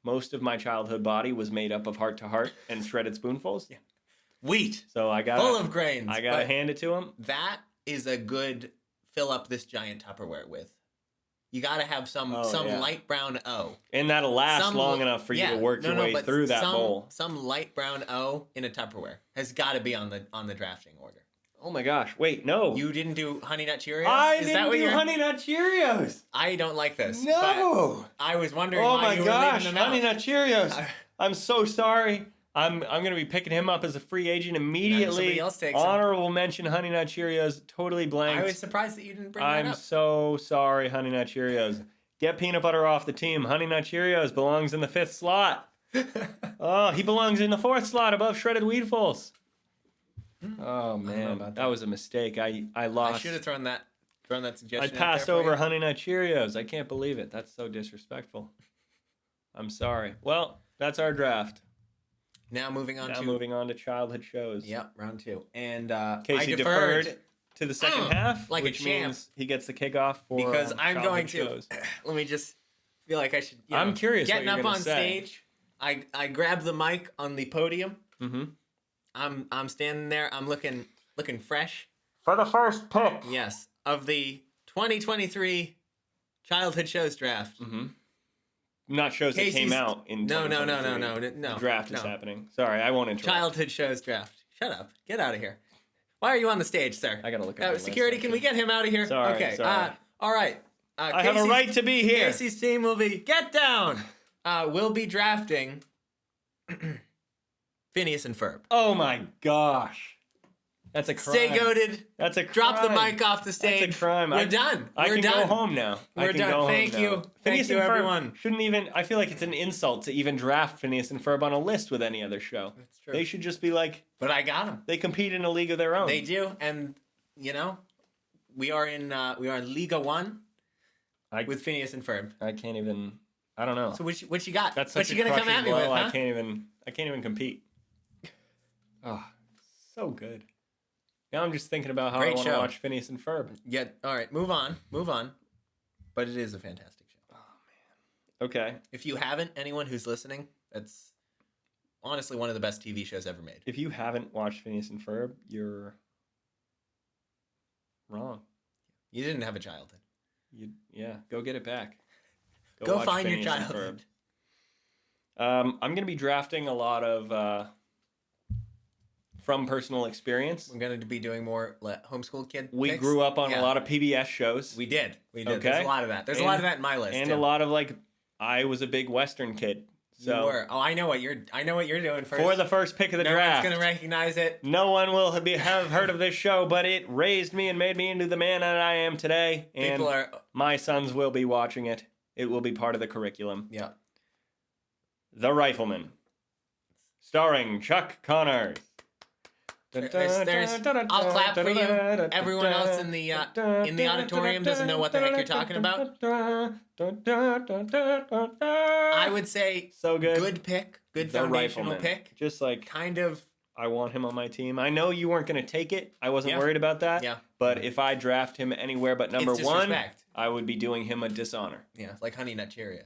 [SPEAKER 1] most of my childhood body was made up of heart to heart and shredded spoonfuls.
[SPEAKER 2] Yeah. Wheat,
[SPEAKER 1] So I got
[SPEAKER 2] full of grains.
[SPEAKER 1] I got to
[SPEAKER 2] but
[SPEAKER 1] hand it to him.
[SPEAKER 2] that is a good fill up this giant Tupperware with. You got to have some
[SPEAKER 1] yeah.
[SPEAKER 2] light brown O.
[SPEAKER 1] And that'll last
[SPEAKER 2] Some
[SPEAKER 1] long
[SPEAKER 2] li-
[SPEAKER 1] enough for you
[SPEAKER 2] yeah,
[SPEAKER 1] to work your way
[SPEAKER 2] but
[SPEAKER 1] through that bowl.
[SPEAKER 2] Some light brown O in a Tupperware has got to be on the drafting order.
[SPEAKER 1] Oh my gosh. Wait, no.
[SPEAKER 2] You didn't do Honey Nut Cheerios?
[SPEAKER 1] I
[SPEAKER 2] Is
[SPEAKER 1] didn't
[SPEAKER 2] that what
[SPEAKER 1] do
[SPEAKER 2] you're...
[SPEAKER 1] Honey Nut Cheerios.
[SPEAKER 2] I don't like this.
[SPEAKER 1] No.
[SPEAKER 2] But I was wondering
[SPEAKER 1] Oh
[SPEAKER 2] why
[SPEAKER 1] my
[SPEAKER 2] you were
[SPEAKER 1] gosh.
[SPEAKER 2] leaving them
[SPEAKER 1] Honey
[SPEAKER 2] out.
[SPEAKER 1] Nut Cheerios.
[SPEAKER 2] I-
[SPEAKER 1] I'm so sorry. I'm going to be picking him up as a free agent immediately.
[SPEAKER 2] somebody else takes him.
[SPEAKER 1] Honorable mention Honey Nut Cheerios. Totally blanked.
[SPEAKER 2] I was surprised that you didn't bring
[SPEAKER 1] I'm
[SPEAKER 2] that up.
[SPEAKER 1] so sorry, Honey Nut Cheerios. Get peanut butter off the team. Honey Nut Cheerios belongs in the 5th slot. Oh, he belongs in the 4th slot above shredded Weedfuls. Oh man,
[SPEAKER 2] about
[SPEAKER 1] that was a mistake. I lost.
[SPEAKER 2] I should have thrown that
[SPEAKER 1] I
[SPEAKER 2] suggestion. out
[SPEAKER 1] passed
[SPEAKER 2] there for
[SPEAKER 1] over
[SPEAKER 2] you.
[SPEAKER 1] Honey Nut Cheerios. I can't believe it. That's so disrespectful. I'm sorry. Well, that's our draft.
[SPEAKER 2] Now moving on
[SPEAKER 1] Now
[SPEAKER 2] to
[SPEAKER 1] moving on to childhood shows.
[SPEAKER 2] Yep, round 2. And
[SPEAKER 1] Casey
[SPEAKER 2] I
[SPEAKER 1] deferred to the second half,
[SPEAKER 2] like a
[SPEAKER 1] which
[SPEAKER 2] champ.
[SPEAKER 1] means he gets the kickoff for
[SPEAKER 2] because I'm going
[SPEAKER 1] childhood
[SPEAKER 2] to.
[SPEAKER 1] shows.
[SPEAKER 2] Let me just feel like I should.
[SPEAKER 1] I'm curious what
[SPEAKER 2] Getting
[SPEAKER 1] you're
[SPEAKER 2] up
[SPEAKER 1] gonna
[SPEAKER 2] on
[SPEAKER 1] say.
[SPEAKER 2] stage, I grab the mic on the podium.
[SPEAKER 1] Mm-hmm.
[SPEAKER 2] I'm standing there. I'm looking fresh.
[SPEAKER 1] For the first pick.
[SPEAKER 2] Yes, of the 2023 childhood shows draft.
[SPEAKER 1] Mm-hmm. Not shows that came
[SPEAKER 2] Casey's-
[SPEAKER 1] out in
[SPEAKER 2] No.
[SPEAKER 1] 2023. The draft is
[SPEAKER 2] no.
[SPEAKER 1] happening. Sorry, I won't interrupt.
[SPEAKER 2] Childhood shows draft. Shut up. Get out of here. Why are you on the stage, sir?
[SPEAKER 1] I gotta look at my
[SPEAKER 2] security.
[SPEAKER 1] list,
[SPEAKER 2] Can we get him out of here?
[SPEAKER 1] Sorry,
[SPEAKER 2] Okay.
[SPEAKER 1] sorry.
[SPEAKER 2] All right.
[SPEAKER 1] I have a right to be here.
[SPEAKER 2] Casey's team will be get down. We'll be drafting Phineas and Ferb.
[SPEAKER 1] Oh my gosh. That's a crime.
[SPEAKER 2] Stay goated.
[SPEAKER 1] That's a crime.
[SPEAKER 2] Drop the mic off the stage.
[SPEAKER 1] That's a crime.
[SPEAKER 2] We're done.
[SPEAKER 1] I
[SPEAKER 2] We're
[SPEAKER 1] can
[SPEAKER 2] done.
[SPEAKER 1] go home now. I
[SPEAKER 2] We're
[SPEAKER 1] can
[SPEAKER 2] done.
[SPEAKER 1] Go home
[SPEAKER 2] Thank
[SPEAKER 1] now.
[SPEAKER 2] you.
[SPEAKER 1] Phineas
[SPEAKER 2] Thank you,
[SPEAKER 1] and Ferb
[SPEAKER 2] everyone.
[SPEAKER 1] shouldn't even. I feel like it's an insult to even draft Phineas and Ferb on a list with any other show.
[SPEAKER 2] That's true.
[SPEAKER 1] They should just be like
[SPEAKER 2] But I got them.
[SPEAKER 1] they compete in a league of their own.
[SPEAKER 2] They do, and We are in Liga 1
[SPEAKER 1] I
[SPEAKER 2] with Phineas and Ferb.
[SPEAKER 1] I can't even. I don't know.
[SPEAKER 2] So what you got?
[SPEAKER 1] That's
[SPEAKER 2] what
[SPEAKER 1] such
[SPEAKER 2] you
[SPEAKER 1] a
[SPEAKER 2] gonna come
[SPEAKER 1] crushing
[SPEAKER 2] at me
[SPEAKER 1] blow.
[SPEAKER 2] with, huh?
[SPEAKER 1] I can't even compete. Oh, so good. Now I'm just thinking about how I
[SPEAKER 2] Great
[SPEAKER 1] want to
[SPEAKER 2] show.
[SPEAKER 1] watch Phineas and Ferb.
[SPEAKER 2] Yeah. All right. Move on. But it is a fantastic show.
[SPEAKER 1] Okay.
[SPEAKER 2] If you haven't, anyone who's listening, that's honestly one of the best TV shows ever made.
[SPEAKER 1] If you haven't watched Phineas and Ferb, you're wrong.
[SPEAKER 2] You didn't have a childhood.
[SPEAKER 1] Go get it back.
[SPEAKER 2] Go
[SPEAKER 1] watch
[SPEAKER 2] find
[SPEAKER 1] Phineas
[SPEAKER 2] your
[SPEAKER 1] and
[SPEAKER 2] childhood.
[SPEAKER 1] Ferb. I'm gonna be drafting a lot of from personal experience.
[SPEAKER 2] We're going to be doing more homeschool kid
[SPEAKER 1] We
[SPEAKER 2] picks.
[SPEAKER 1] grew up on
[SPEAKER 2] Yeah.
[SPEAKER 1] a lot of PBS shows.
[SPEAKER 2] We did.
[SPEAKER 1] Okay.
[SPEAKER 2] There's a lot of that. There's a lot of that in my list.
[SPEAKER 1] And
[SPEAKER 2] too.
[SPEAKER 1] a lot of I was a big Western kid. So
[SPEAKER 2] You were. Oh, I know what you're doing first.
[SPEAKER 1] for the first pick of the
[SPEAKER 2] no
[SPEAKER 1] draft,
[SPEAKER 2] one's going to recognize it.
[SPEAKER 1] no one will have heard of this show, but it raised me and made me into the man that I am today. And
[SPEAKER 2] People are.
[SPEAKER 1] my sons will be watching it. It will be part of the curriculum.
[SPEAKER 2] Yeah.
[SPEAKER 1] The Rifleman, starring Chuck Connors.
[SPEAKER 2] I'll clap for you. Everyone else in the auditorium doesn't know what the heck you're talking about. I would say
[SPEAKER 1] so good.
[SPEAKER 2] Good pick. Good
[SPEAKER 1] The
[SPEAKER 2] foundational
[SPEAKER 1] Rifleman.
[SPEAKER 2] pick.
[SPEAKER 1] Just like
[SPEAKER 2] Kind of.
[SPEAKER 1] I want him on my team. I know you weren't going to take it. I wasn't
[SPEAKER 2] Yeah.
[SPEAKER 1] worried about that.
[SPEAKER 2] Yeah.
[SPEAKER 1] But if I draft him anywhere but number
[SPEAKER 2] It's
[SPEAKER 1] one,
[SPEAKER 2] disrespect.
[SPEAKER 1] I would be doing him a dishonor.
[SPEAKER 2] Yeah, like Honey Nut Cheerios.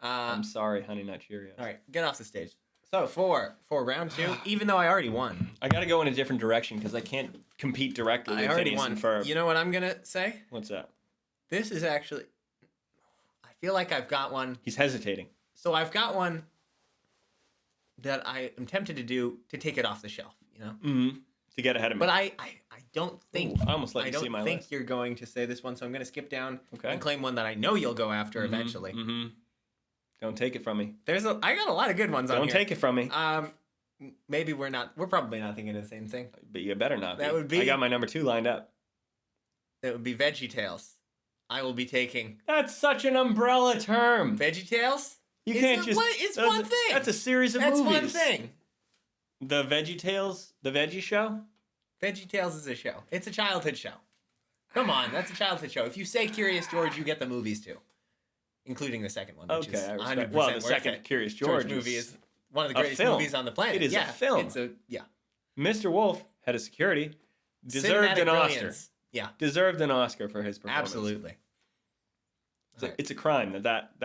[SPEAKER 1] I'm sorry, Honey Nut Cheerios.
[SPEAKER 2] All right, get off the stage. So for round 2, even though I already won,
[SPEAKER 1] I got to go in a different direction because I can't compete directly
[SPEAKER 2] I
[SPEAKER 1] with
[SPEAKER 2] already
[SPEAKER 1] Phineas
[SPEAKER 2] won.
[SPEAKER 1] and Ferb.
[SPEAKER 2] You know what I'm gonna say?
[SPEAKER 1] What's that?
[SPEAKER 2] This is actually. I feel like I've got one.
[SPEAKER 1] He's hesitating.
[SPEAKER 2] So I've got one that I am tempted to do to take it off the shelf. You know.
[SPEAKER 1] Mm-hmm. To get ahead of me.
[SPEAKER 2] But I don't think.
[SPEAKER 1] Ooh, I almost let you see my
[SPEAKER 2] think
[SPEAKER 1] list.
[SPEAKER 2] you're going to say this one, so I'm going to skip down
[SPEAKER 1] Okay.
[SPEAKER 2] and claim one that I know you'll go after eventually.
[SPEAKER 1] Mm-hmm. Don't take it from me.
[SPEAKER 2] I got a lot of good ones on
[SPEAKER 1] Don't
[SPEAKER 2] here.
[SPEAKER 1] take it from me.
[SPEAKER 2] Maybe we're probably not thinking of the same thing.
[SPEAKER 1] But you better not.
[SPEAKER 2] That
[SPEAKER 1] be.
[SPEAKER 2] would be-
[SPEAKER 1] I got my number 2 lined up.
[SPEAKER 2] That would be VeggieTales. I will be taking
[SPEAKER 1] That's such an umbrella term.
[SPEAKER 2] VeggieTales.
[SPEAKER 1] You
[SPEAKER 2] It's
[SPEAKER 1] can't
[SPEAKER 2] a-
[SPEAKER 1] just.
[SPEAKER 2] what- it's
[SPEAKER 1] that's
[SPEAKER 2] one
[SPEAKER 1] a-
[SPEAKER 2] thing.
[SPEAKER 1] That's a series of
[SPEAKER 2] That's
[SPEAKER 1] movies.
[SPEAKER 2] one thing.
[SPEAKER 1] The VeggieTales, the Veggie Show.
[SPEAKER 2] VeggieTales is a show. It's a childhood show. Come on, that's a childhood show. If you say Curious George, you get the movies too, including the second one. Which
[SPEAKER 1] Okay,
[SPEAKER 2] is
[SPEAKER 1] I
[SPEAKER 2] 100%
[SPEAKER 1] respect. Well, the
[SPEAKER 2] worth
[SPEAKER 1] second
[SPEAKER 2] it.
[SPEAKER 1] Curious George
[SPEAKER 2] movie
[SPEAKER 1] is
[SPEAKER 2] is one of the
[SPEAKER 1] a
[SPEAKER 2] greatest
[SPEAKER 1] film.
[SPEAKER 2] movies on the planet.
[SPEAKER 1] It is a
[SPEAKER 2] yeah,
[SPEAKER 1] film.
[SPEAKER 2] Yeah.
[SPEAKER 1] Mr. Wolf, head of security, deserved
[SPEAKER 2] Cinematic
[SPEAKER 1] an Oscar.
[SPEAKER 2] brilliance. Yeah,
[SPEAKER 1] Deserved an Oscar for his performance.
[SPEAKER 2] absolutely.
[SPEAKER 1] It's a crime that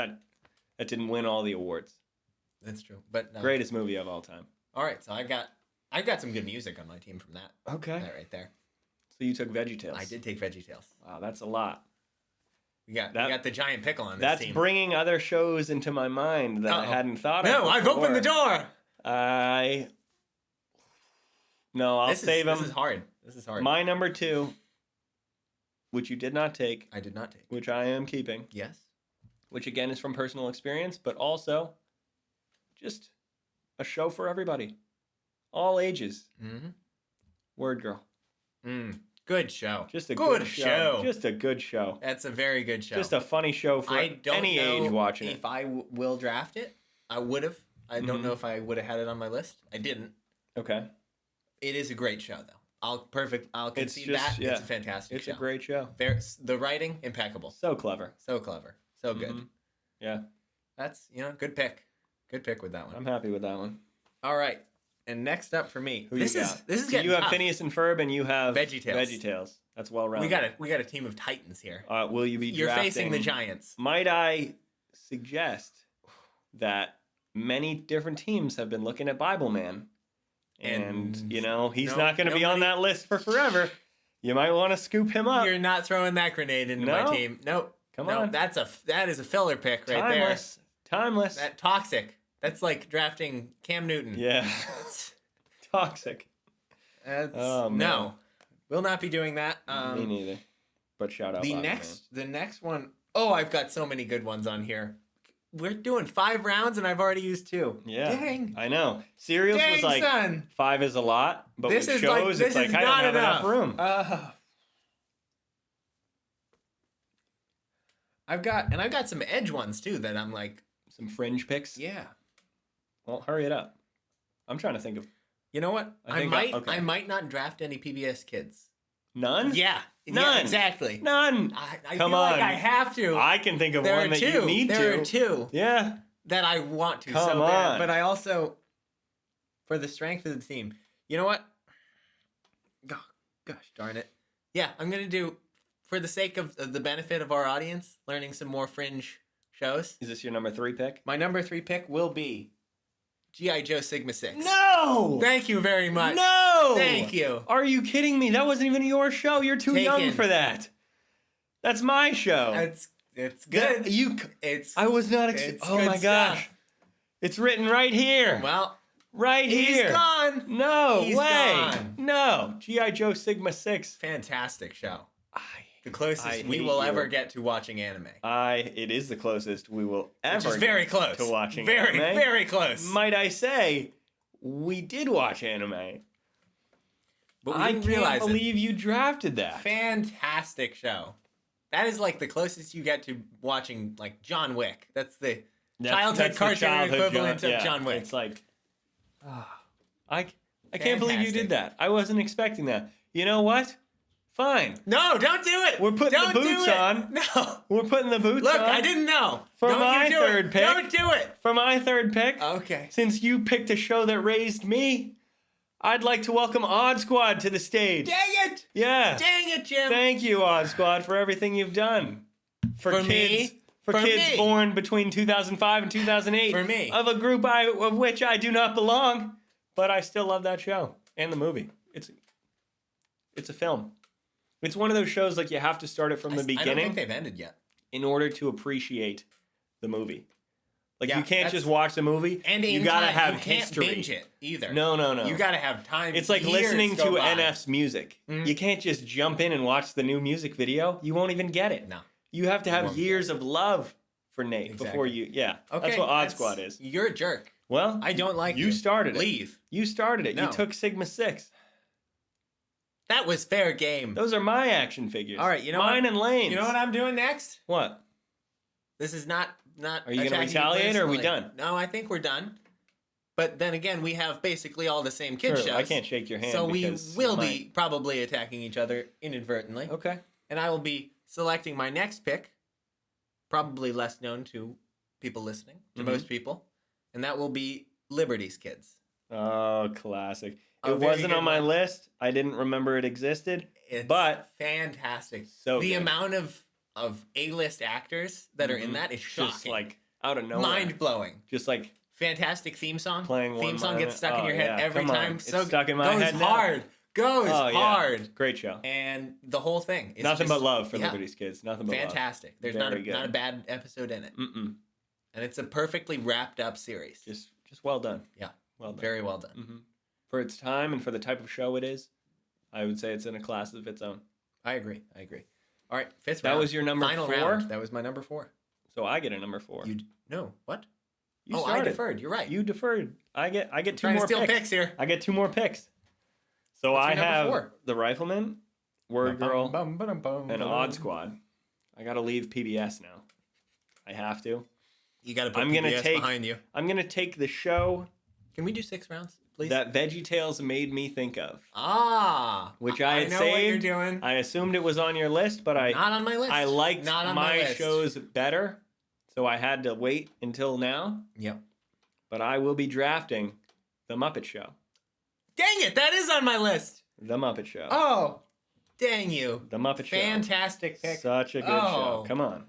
[SPEAKER 1] didn't win all the awards.
[SPEAKER 2] That's true. But no.
[SPEAKER 1] Greatest movie of all time.
[SPEAKER 2] All right, so I've got some good music on my team from that.
[SPEAKER 1] Okay.
[SPEAKER 2] That right there.
[SPEAKER 1] So you took VeggieTales.
[SPEAKER 2] I did take VeggieTales.
[SPEAKER 1] Wow, that's a lot.
[SPEAKER 2] We got the giant pickle on this
[SPEAKER 1] That's
[SPEAKER 2] team.
[SPEAKER 1] bringing other shows into my mind that I
[SPEAKER 2] Uh-oh.
[SPEAKER 1] hadn't thought of.
[SPEAKER 2] No, I've
[SPEAKER 1] before.
[SPEAKER 2] opened the door.
[SPEAKER 1] I'll save them.
[SPEAKER 2] This is hard. This is hard.
[SPEAKER 1] My number 2, which you did not take,
[SPEAKER 2] I did not take.
[SPEAKER 1] which I am keeping,
[SPEAKER 2] Yes.
[SPEAKER 1] which again is from personal experience, but also just a show for everybody, all ages.
[SPEAKER 2] Mm-hmm.
[SPEAKER 1] Word Girl.
[SPEAKER 2] Good show.
[SPEAKER 1] Just a
[SPEAKER 2] good
[SPEAKER 1] good
[SPEAKER 2] show.
[SPEAKER 1] Just a good show.
[SPEAKER 2] That's a very good show.
[SPEAKER 1] Just a funny show for
[SPEAKER 2] I don't
[SPEAKER 1] any
[SPEAKER 2] know
[SPEAKER 1] age watching
[SPEAKER 2] if
[SPEAKER 1] it.
[SPEAKER 2] I will draft it. I would have. I don't
[SPEAKER 1] Mhm.
[SPEAKER 2] know if I would have had it on my list. I didn't.
[SPEAKER 1] Okay.
[SPEAKER 2] It is a great show, though. I'll concede
[SPEAKER 1] just-
[SPEAKER 2] that.
[SPEAKER 1] yeah.
[SPEAKER 2] It's a fantastic
[SPEAKER 1] It's
[SPEAKER 2] show.
[SPEAKER 1] a great show.
[SPEAKER 2] The writing, impeccable.
[SPEAKER 1] So clever.
[SPEAKER 2] So clever. So good.
[SPEAKER 1] Mhm. Yeah,
[SPEAKER 2] That's, good pick. Good pick with that one.
[SPEAKER 1] I'm happy with that one.
[SPEAKER 2] All right. And next up for me.
[SPEAKER 1] Who
[SPEAKER 2] this
[SPEAKER 1] you
[SPEAKER 2] is
[SPEAKER 1] got?
[SPEAKER 2] this is
[SPEAKER 1] So
[SPEAKER 2] getting
[SPEAKER 1] you have
[SPEAKER 2] tough.
[SPEAKER 1] Phineas and Ferb, and you have
[SPEAKER 2] VeggieTales.
[SPEAKER 1] VeggieTales. That's well rounded.
[SPEAKER 2] We got a team of titans here.
[SPEAKER 1] Will you be
[SPEAKER 2] You're
[SPEAKER 1] drafting?
[SPEAKER 2] facing the Giants.
[SPEAKER 1] Might I suggest that many different teams have been looking at Bible Man, and he's not going to be on
[SPEAKER 2] nobody-
[SPEAKER 1] that list for forever. You might want to scoop him up.
[SPEAKER 2] You're not throwing that grenade into
[SPEAKER 1] No?
[SPEAKER 2] my team. Nope.
[SPEAKER 1] Come
[SPEAKER 2] No,
[SPEAKER 1] on.
[SPEAKER 2] that is a filler pick right
[SPEAKER 1] Timeless.
[SPEAKER 2] there. That toxic. That's like drafting Cam Newton.
[SPEAKER 1] Yeah. Toxic.
[SPEAKER 2] That's,
[SPEAKER 1] Oh, man.
[SPEAKER 2] no. We'll not be doing that.
[SPEAKER 1] Me neither. But shout out.
[SPEAKER 2] The
[SPEAKER 1] Bible
[SPEAKER 2] next one. Oh, I've got so many good ones on here. We're doing 5 rounds and I've already used 2.
[SPEAKER 1] Man. Yeah.
[SPEAKER 2] Dang.
[SPEAKER 1] I know. Cereals
[SPEAKER 2] Dang,
[SPEAKER 1] was like
[SPEAKER 2] son.
[SPEAKER 1] 5 is a lot, but
[SPEAKER 2] This
[SPEAKER 1] with
[SPEAKER 2] is
[SPEAKER 1] shows
[SPEAKER 2] this
[SPEAKER 1] it's like
[SPEAKER 2] is
[SPEAKER 1] I don't
[SPEAKER 2] not
[SPEAKER 1] have enough room.
[SPEAKER 2] I've got some edge ones too that I'm like,
[SPEAKER 1] Some fringe picks.
[SPEAKER 2] yeah.
[SPEAKER 1] Well, hurry it up. I'm trying to think of.
[SPEAKER 2] You know what?
[SPEAKER 1] I think
[SPEAKER 2] I might not draft any PBS kids.
[SPEAKER 1] None?
[SPEAKER 2] Yeah.
[SPEAKER 1] None.
[SPEAKER 2] Yeah, exactly.
[SPEAKER 1] None.
[SPEAKER 2] I
[SPEAKER 1] Come
[SPEAKER 2] feel
[SPEAKER 1] on.
[SPEAKER 2] like I have to.
[SPEAKER 1] I can think of
[SPEAKER 2] There
[SPEAKER 1] one
[SPEAKER 2] are
[SPEAKER 1] that
[SPEAKER 2] two.
[SPEAKER 1] you need
[SPEAKER 2] There
[SPEAKER 1] to.
[SPEAKER 2] are two
[SPEAKER 1] Yeah.
[SPEAKER 2] that I want to
[SPEAKER 1] Come
[SPEAKER 2] so bad,
[SPEAKER 1] on.
[SPEAKER 2] but I also, for the strength of the team, you know what? Gosh darn it. Yeah, I'm going to do, for the sake of the benefit of our audience, learning some more fringe shows.
[SPEAKER 1] Is this your number 3 pick?
[SPEAKER 2] My number 3 pick will be G.I. Joe Sigma 6.
[SPEAKER 1] No!
[SPEAKER 2] Thank you very much.
[SPEAKER 1] No!
[SPEAKER 2] Thank you.
[SPEAKER 1] Are you kidding me? That wasn't even your show. You're too young
[SPEAKER 2] Taken.
[SPEAKER 1] for that. That's my show.
[SPEAKER 2] It's good.
[SPEAKER 1] I was not
[SPEAKER 2] it's
[SPEAKER 1] oh
[SPEAKER 2] good
[SPEAKER 1] my gosh.
[SPEAKER 2] stuff.
[SPEAKER 1] It's written right here.
[SPEAKER 2] Well,
[SPEAKER 1] right here.
[SPEAKER 2] he's gone.
[SPEAKER 1] No
[SPEAKER 2] He's
[SPEAKER 1] way.
[SPEAKER 2] gone.
[SPEAKER 1] No. G.I. Joe Sigma 6.
[SPEAKER 2] Fantastic show.
[SPEAKER 1] I
[SPEAKER 2] The closest we will ever get to watching anime.
[SPEAKER 1] It is the closest we will ever
[SPEAKER 2] Which is very
[SPEAKER 1] get
[SPEAKER 2] close.
[SPEAKER 1] to watching
[SPEAKER 2] very,
[SPEAKER 1] anime.
[SPEAKER 2] very close.
[SPEAKER 1] Might I say, we did watch anime.
[SPEAKER 2] But we
[SPEAKER 1] I
[SPEAKER 2] didn't
[SPEAKER 1] can't
[SPEAKER 2] realize it.
[SPEAKER 1] believe you drafted that.
[SPEAKER 2] Fantastic show. That is like the closest you get to watching like John Wick. That's the childhood
[SPEAKER 1] the
[SPEAKER 2] cartoon
[SPEAKER 1] childhood
[SPEAKER 2] equivalent
[SPEAKER 1] yeah,
[SPEAKER 2] of John Wick.
[SPEAKER 1] It's like, I can't believe you did that. I wasn't expecting that. You know what? Fine.
[SPEAKER 2] No, don't do it.
[SPEAKER 1] We're putting
[SPEAKER 2] Don't
[SPEAKER 1] the
[SPEAKER 2] do
[SPEAKER 1] boots
[SPEAKER 2] it.
[SPEAKER 1] on.
[SPEAKER 2] No.
[SPEAKER 1] We're putting the boots
[SPEAKER 2] Look,
[SPEAKER 1] on.
[SPEAKER 2] I didn't know.
[SPEAKER 1] For
[SPEAKER 2] Don't
[SPEAKER 1] my
[SPEAKER 2] you do
[SPEAKER 1] third
[SPEAKER 2] it.
[SPEAKER 1] pick.
[SPEAKER 2] Don't do it.
[SPEAKER 1] For my third pick,
[SPEAKER 2] Okay.
[SPEAKER 1] since you picked a show that raised me, I'd like to welcome Odd Squad to the stage.
[SPEAKER 2] Dang it.
[SPEAKER 1] Yeah.
[SPEAKER 2] Dang it, Jim.
[SPEAKER 1] Thank you, Odd Squad, for everything you've done. For kids,
[SPEAKER 2] me?
[SPEAKER 1] For
[SPEAKER 2] For
[SPEAKER 1] kids
[SPEAKER 2] me.
[SPEAKER 1] born between 2005 and 2008.
[SPEAKER 2] For me.
[SPEAKER 1] Of a group of which I do not belong. But I still love that show. And the movie. It's a film. It's one of those shows like you have to start it from the
[SPEAKER 2] I don't
[SPEAKER 1] beginning
[SPEAKER 2] think they've ended yet.
[SPEAKER 1] in order to appreciate the movie. Like
[SPEAKER 2] Yeah,
[SPEAKER 1] you can't
[SPEAKER 2] that's-
[SPEAKER 1] just watch the movie.
[SPEAKER 2] And
[SPEAKER 1] you
[SPEAKER 2] in
[SPEAKER 1] gotta
[SPEAKER 2] time,
[SPEAKER 1] have
[SPEAKER 2] you can't
[SPEAKER 1] history.
[SPEAKER 2] binge it either.
[SPEAKER 1] No.
[SPEAKER 2] You gotta have time.
[SPEAKER 1] It's like
[SPEAKER 2] Years
[SPEAKER 1] listening
[SPEAKER 2] go
[SPEAKER 1] to
[SPEAKER 2] by.
[SPEAKER 1] NF's music.
[SPEAKER 2] Mhm.
[SPEAKER 1] You can't just jump in and watch the new music video. You won't even get it.
[SPEAKER 2] No.
[SPEAKER 1] You have to have
[SPEAKER 2] won't
[SPEAKER 1] years of love for Nate before
[SPEAKER 2] Exactly.
[SPEAKER 1] you. Yeah,
[SPEAKER 2] Okay,
[SPEAKER 1] that's what Odd Squad is.
[SPEAKER 2] You're a jerk.
[SPEAKER 1] Well,
[SPEAKER 2] I don't like you.
[SPEAKER 1] you started it.
[SPEAKER 2] Leave.
[SPEAKER 1] You started it.
[SPEAKER 2] No.
[SPEAKER 1] You took Sigma 6.
[SPEAKER 2] That was fair game.
[SPEAKER 1] Those are my action figures.
[SPEAKER 2] All right, you know
[SPEAKER 1] mine
[SPEAKER 2] what?
[SPEAKER 1] and Lane's.
[SPEAKER 2] You know what I'm doing next?
[SPEAKER 1] What?
[SPEAKER 2] This is not.
[SPEAKER 1] Are you gonna
[SPEAKER 2] attacking
[SPEAKER 1] retaliate, or are we
[SPEAKER 2] personally.
[SPEAKER 1] done?
[SPEAKER 2] No, I think we're done. But then again, we have basically all the same kid
[SPEAKER 1] Sure,
[SPEAKER 2] shows.
[SPEAKER 1] I can't shake your hand.
[SPEAKER 2] So we
[SPEAKER 1] because
[SPEAKER 2] will
[SPEAKER 1] mine-
[SPEAKER 2] be probably attacking each other inadvertently.
[SPEAKER 1] Okay.
[SPEAKER 2] And I will be selecting my next pick, probably less known to people listening, to
[SPEAKER 1] Mhm.
[SPEAKER 2] most people, and that will be Liberty's Kids.
[SPEAKER 1] Oh, classic.
[SPEAKER 2] A
[SPEAKER 1] It
[SPEAKER 2] very
[SPEAKER 1] wasn't
[SPEAKER 2] good
[SPEAKER 1] on my
[SPEAKER 2] one.
[SPEAKER 1] list. I didn't remember it existed.
[SPEAKER 2] It's
[SPEAKER 1] But-
[SPEAKER 2] fantastic.
[SPEAKER 1] So
[SPEAKER 2] the
[SPEAKER 1] good.
[SPEAKER 2] amount of A-list actors that are in
[SPEAKER 1] Mhm.
[SPEAKER 2] that is shocking.
[SPEAKER 1] Just like out of nowhere.
[SPEAKER 2] mind blowing.
[SPEAKER 1] Just like
[SPEAKER 2] Fantastic theme song.
[SPEAKER 1] Playing one
[SPEAKER 2] Theme song
[SPEAKER 1] line-
[SPEAKER 2] gets stuck in
[SPEAKER 1] oh,
[SPEAKER 2] your head
[SPEAKER 1] yeah.
[SPEAKER 2] every
[SPEAKER 1] Come on.
[SPEAKER 2] time.
[SPEAKER 1] It's
[SPEAKER 2] So
[SPEAKER 1] stuck in my
[SPEAKER 2] goes
[SPEAKER 1] head now.
[SPEAKER 2] hard. Goes
[SPEAKER 1] oh, yeah.
[SPEAKER 2] hard.
[SPEAKER 1] Great show.
[SPEAKER 2] And the whole thing is
[SPEAKER 1] Nothing
[SPEAKER 2] just,
[SPEAKER 1] but love for
[SPEAKER 2] yeah,
[SPEAKER 1] Liberty's Kids. Nothing but
[SPEAKER 2] fantastic. There's
[SPEAKER 1] Very good.
[SPEAKER 2] not a bad episode in it.
[SPEAKER 1] love. Mm-mm.
[SPEAKER 2] And it's a perfectly wrapped up series.
[SPEAKER 1] Just well done.
[SPEAKER 2] Yeah.
[SPEAKER 1] Well done.
[SPEAKER 2] Very well done.
[SPEAKER 1] Hmm. For its time and for the type of show it is, I would say it's in a class of its own.
[SPEAKER 2] I agree. All right, fifth
[SPEAKER 1] That
[SPEAKER 2] round.
[SPEAKER 1] was your number
[SPEAKER 2] Final
[SPEAKER 1] 4?
[SPEAKER 2] round. That was my number 4.
[SPEAKER 1] So I get a number 4.
[SPEAKER 2] No, what?
[SPEAKER 1] You
[SPEAKER 2] I
[SPEAKER 1] started.
[SPEAKER 2] deferred. You're right.
[SPEAKER 1] You deferred. I get two
[SPEAKER 2] trying
[SPEAKER 1] more
[SPEAKER 2] to steal
[SPEAKER 1] picks.
[SPEAKER 2] picks here.
[SPEAKER 1] I get 2 more picks. So
[SPEAKER 2] What's
[SPEAKER 1] I
[SPEAKER 2] your number
[SPEAKER 1] have
[SPEAKER 2] 4?
[SPEAKER 1] the Rifleman, Word Girl,
[SPEAKER 2] and
[SPEAKER 1] and Odd Squad. I gotta leave PBS now. I have to.
[SPEAKER 2] You got to put
[SPEAKER 1] I'm gonna
[SPEAKER 2] PBS
[SPEAKER 1] take-
[SPEAKER 2] behind you.
[SPEAKER 1] I'm gonna take the show
[SPEAKER 2] Can we do 6 rounds, please?
[SPEAKER 1] that VeggieTales made me think of,
[SPEAKER 2] Ah,
[SPEAKER 1] which I had
[SPEAKER 2] know
[SPEAKER 1] saved.
[SPEAKER 2] what you're doing.
[SPEAKER 1] I assumed it was on your list, but
[SPEAKER 2] Not on my list.
[SPEAKER 1] I liked
[SPEAKER 2] Not on
[SPEAKER 1] my
[SPEAKER 2] list.
[SPEAKER 1] shows better, so I had to wait until now.
[SPEAKER 2] Yep.
[SPEAKER 1] But I will be drafting The Muppet Show.
[SPEAKER 2] Dang it, that is on my list.
[SPEAKER 1] The Muppet Show.
[SPEAKER 2] Oh, dang you.
[SPEAKER 1] The Muppet Show.
[SPEAKER 2] Fantastic pick.
[SPEAKER 1] Such a good show.
[SPEAKER 2] Oh.
[SPEAKER 1] Come on.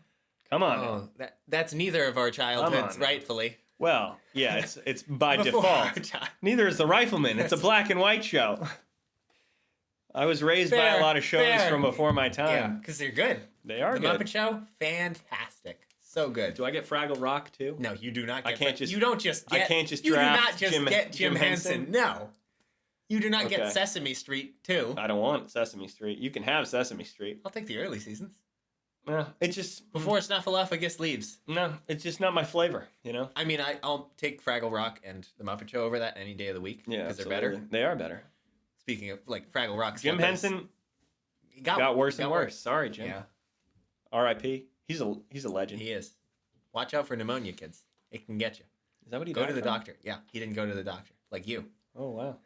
[SPEAKER 1] Come on.
[SPEAKER 2] Oh, that's neither of our childhoods,
[SPEAKER 1] now.
[SPEAKER 2] rightfully.
[SPEAKER 1] Well, yeah, it's by
[SPEAKER 2] Before
[SPEAKER 1] default.
[SPEAKER 2] our time.
[SPEAKER 1] Neither is The Rifleman. It's a black and white show. I was raised by
[SPEAKER 2] Fair,
[SPEAKER 1] a lot of shows
[SPEAKER 2] fair.
[SPEAKER 1] from before my
[SPEAKER 2] Yeah,
[SPEAKER 1] time.
[SPEAKER 2] because they're good.
[SPEAKER 1] They are
[SPEAKER 2] The
[SPEAKER 1] good.
[SPEAKER 2] Muppet Show, fantastic. So good.
[SPEAKER 1] Do I get Fraggle Rock too?
[SPEAKER 2] No, you do not
[SPEAKER 1] I
[SPEAKER 2] get
[SPEAKER 1] can't just-
[SPEAKER 2] You don't just
[SPEAKER 1] I
[SPEAKER 2] get
[SPEAKER 1] can't just
[SPEAKER 2] You do
[SPEAKER 1] draft
[SPEAKER 2] not just
[SPEAKER 1] Jim-
[SPEAKER 2] get Jim
[SPEAKER 1] Jim
[SPEAKER 2] Henson.
[SPEAKER 1] Henson?
[SPEAKER 2] No. You do not
[SPEAKER 1] Okay.
[SPEAKER 2] get Sesame Street too.
[SPEAKER 1] I don't want Sesame Street. You can have Sesame Street.
[SPEAKER 2] I'll take the early seasons.
[SPEAKER 1] It's just
[SPEAKER 2] Before Snuffleupagus leaves.
[SPEAKER 1] no. It's just not my flavor. You know.
[SPEAKER 2] I mean, I'll take Fraggle Rock and The Muppet Show over that any day of the week.
[SPEAKER 1] Yeah,
[SPEAKER 2] because they're
[SPEAKER 1] absolutely.
[SPEAKER 2] better.
[SPEAKER 1] They are better.
[SPEAKER 2] Speaking of like Fraggle Rock,
[SPEAKER 1] Jim Henson got worse and worse. Sorry, Jim.
[SPEAKER 2] Yeah,
[SPEAKER 1] R.I.P. He's a legend.
[SPEAKER 2] he is. Watch out for pneumonia, kids. It can get you.
[SPEAKER 1] Is that what he
[SPEAKER 2] Go
[SPEAKER 1] died
[SPEAKER 2] to the
[SPEAKER 1] from?
[SPEAKER 2] doctor. Yeah, he didn't go to the doctor like you.
[SPEAKER 1] Oh wow.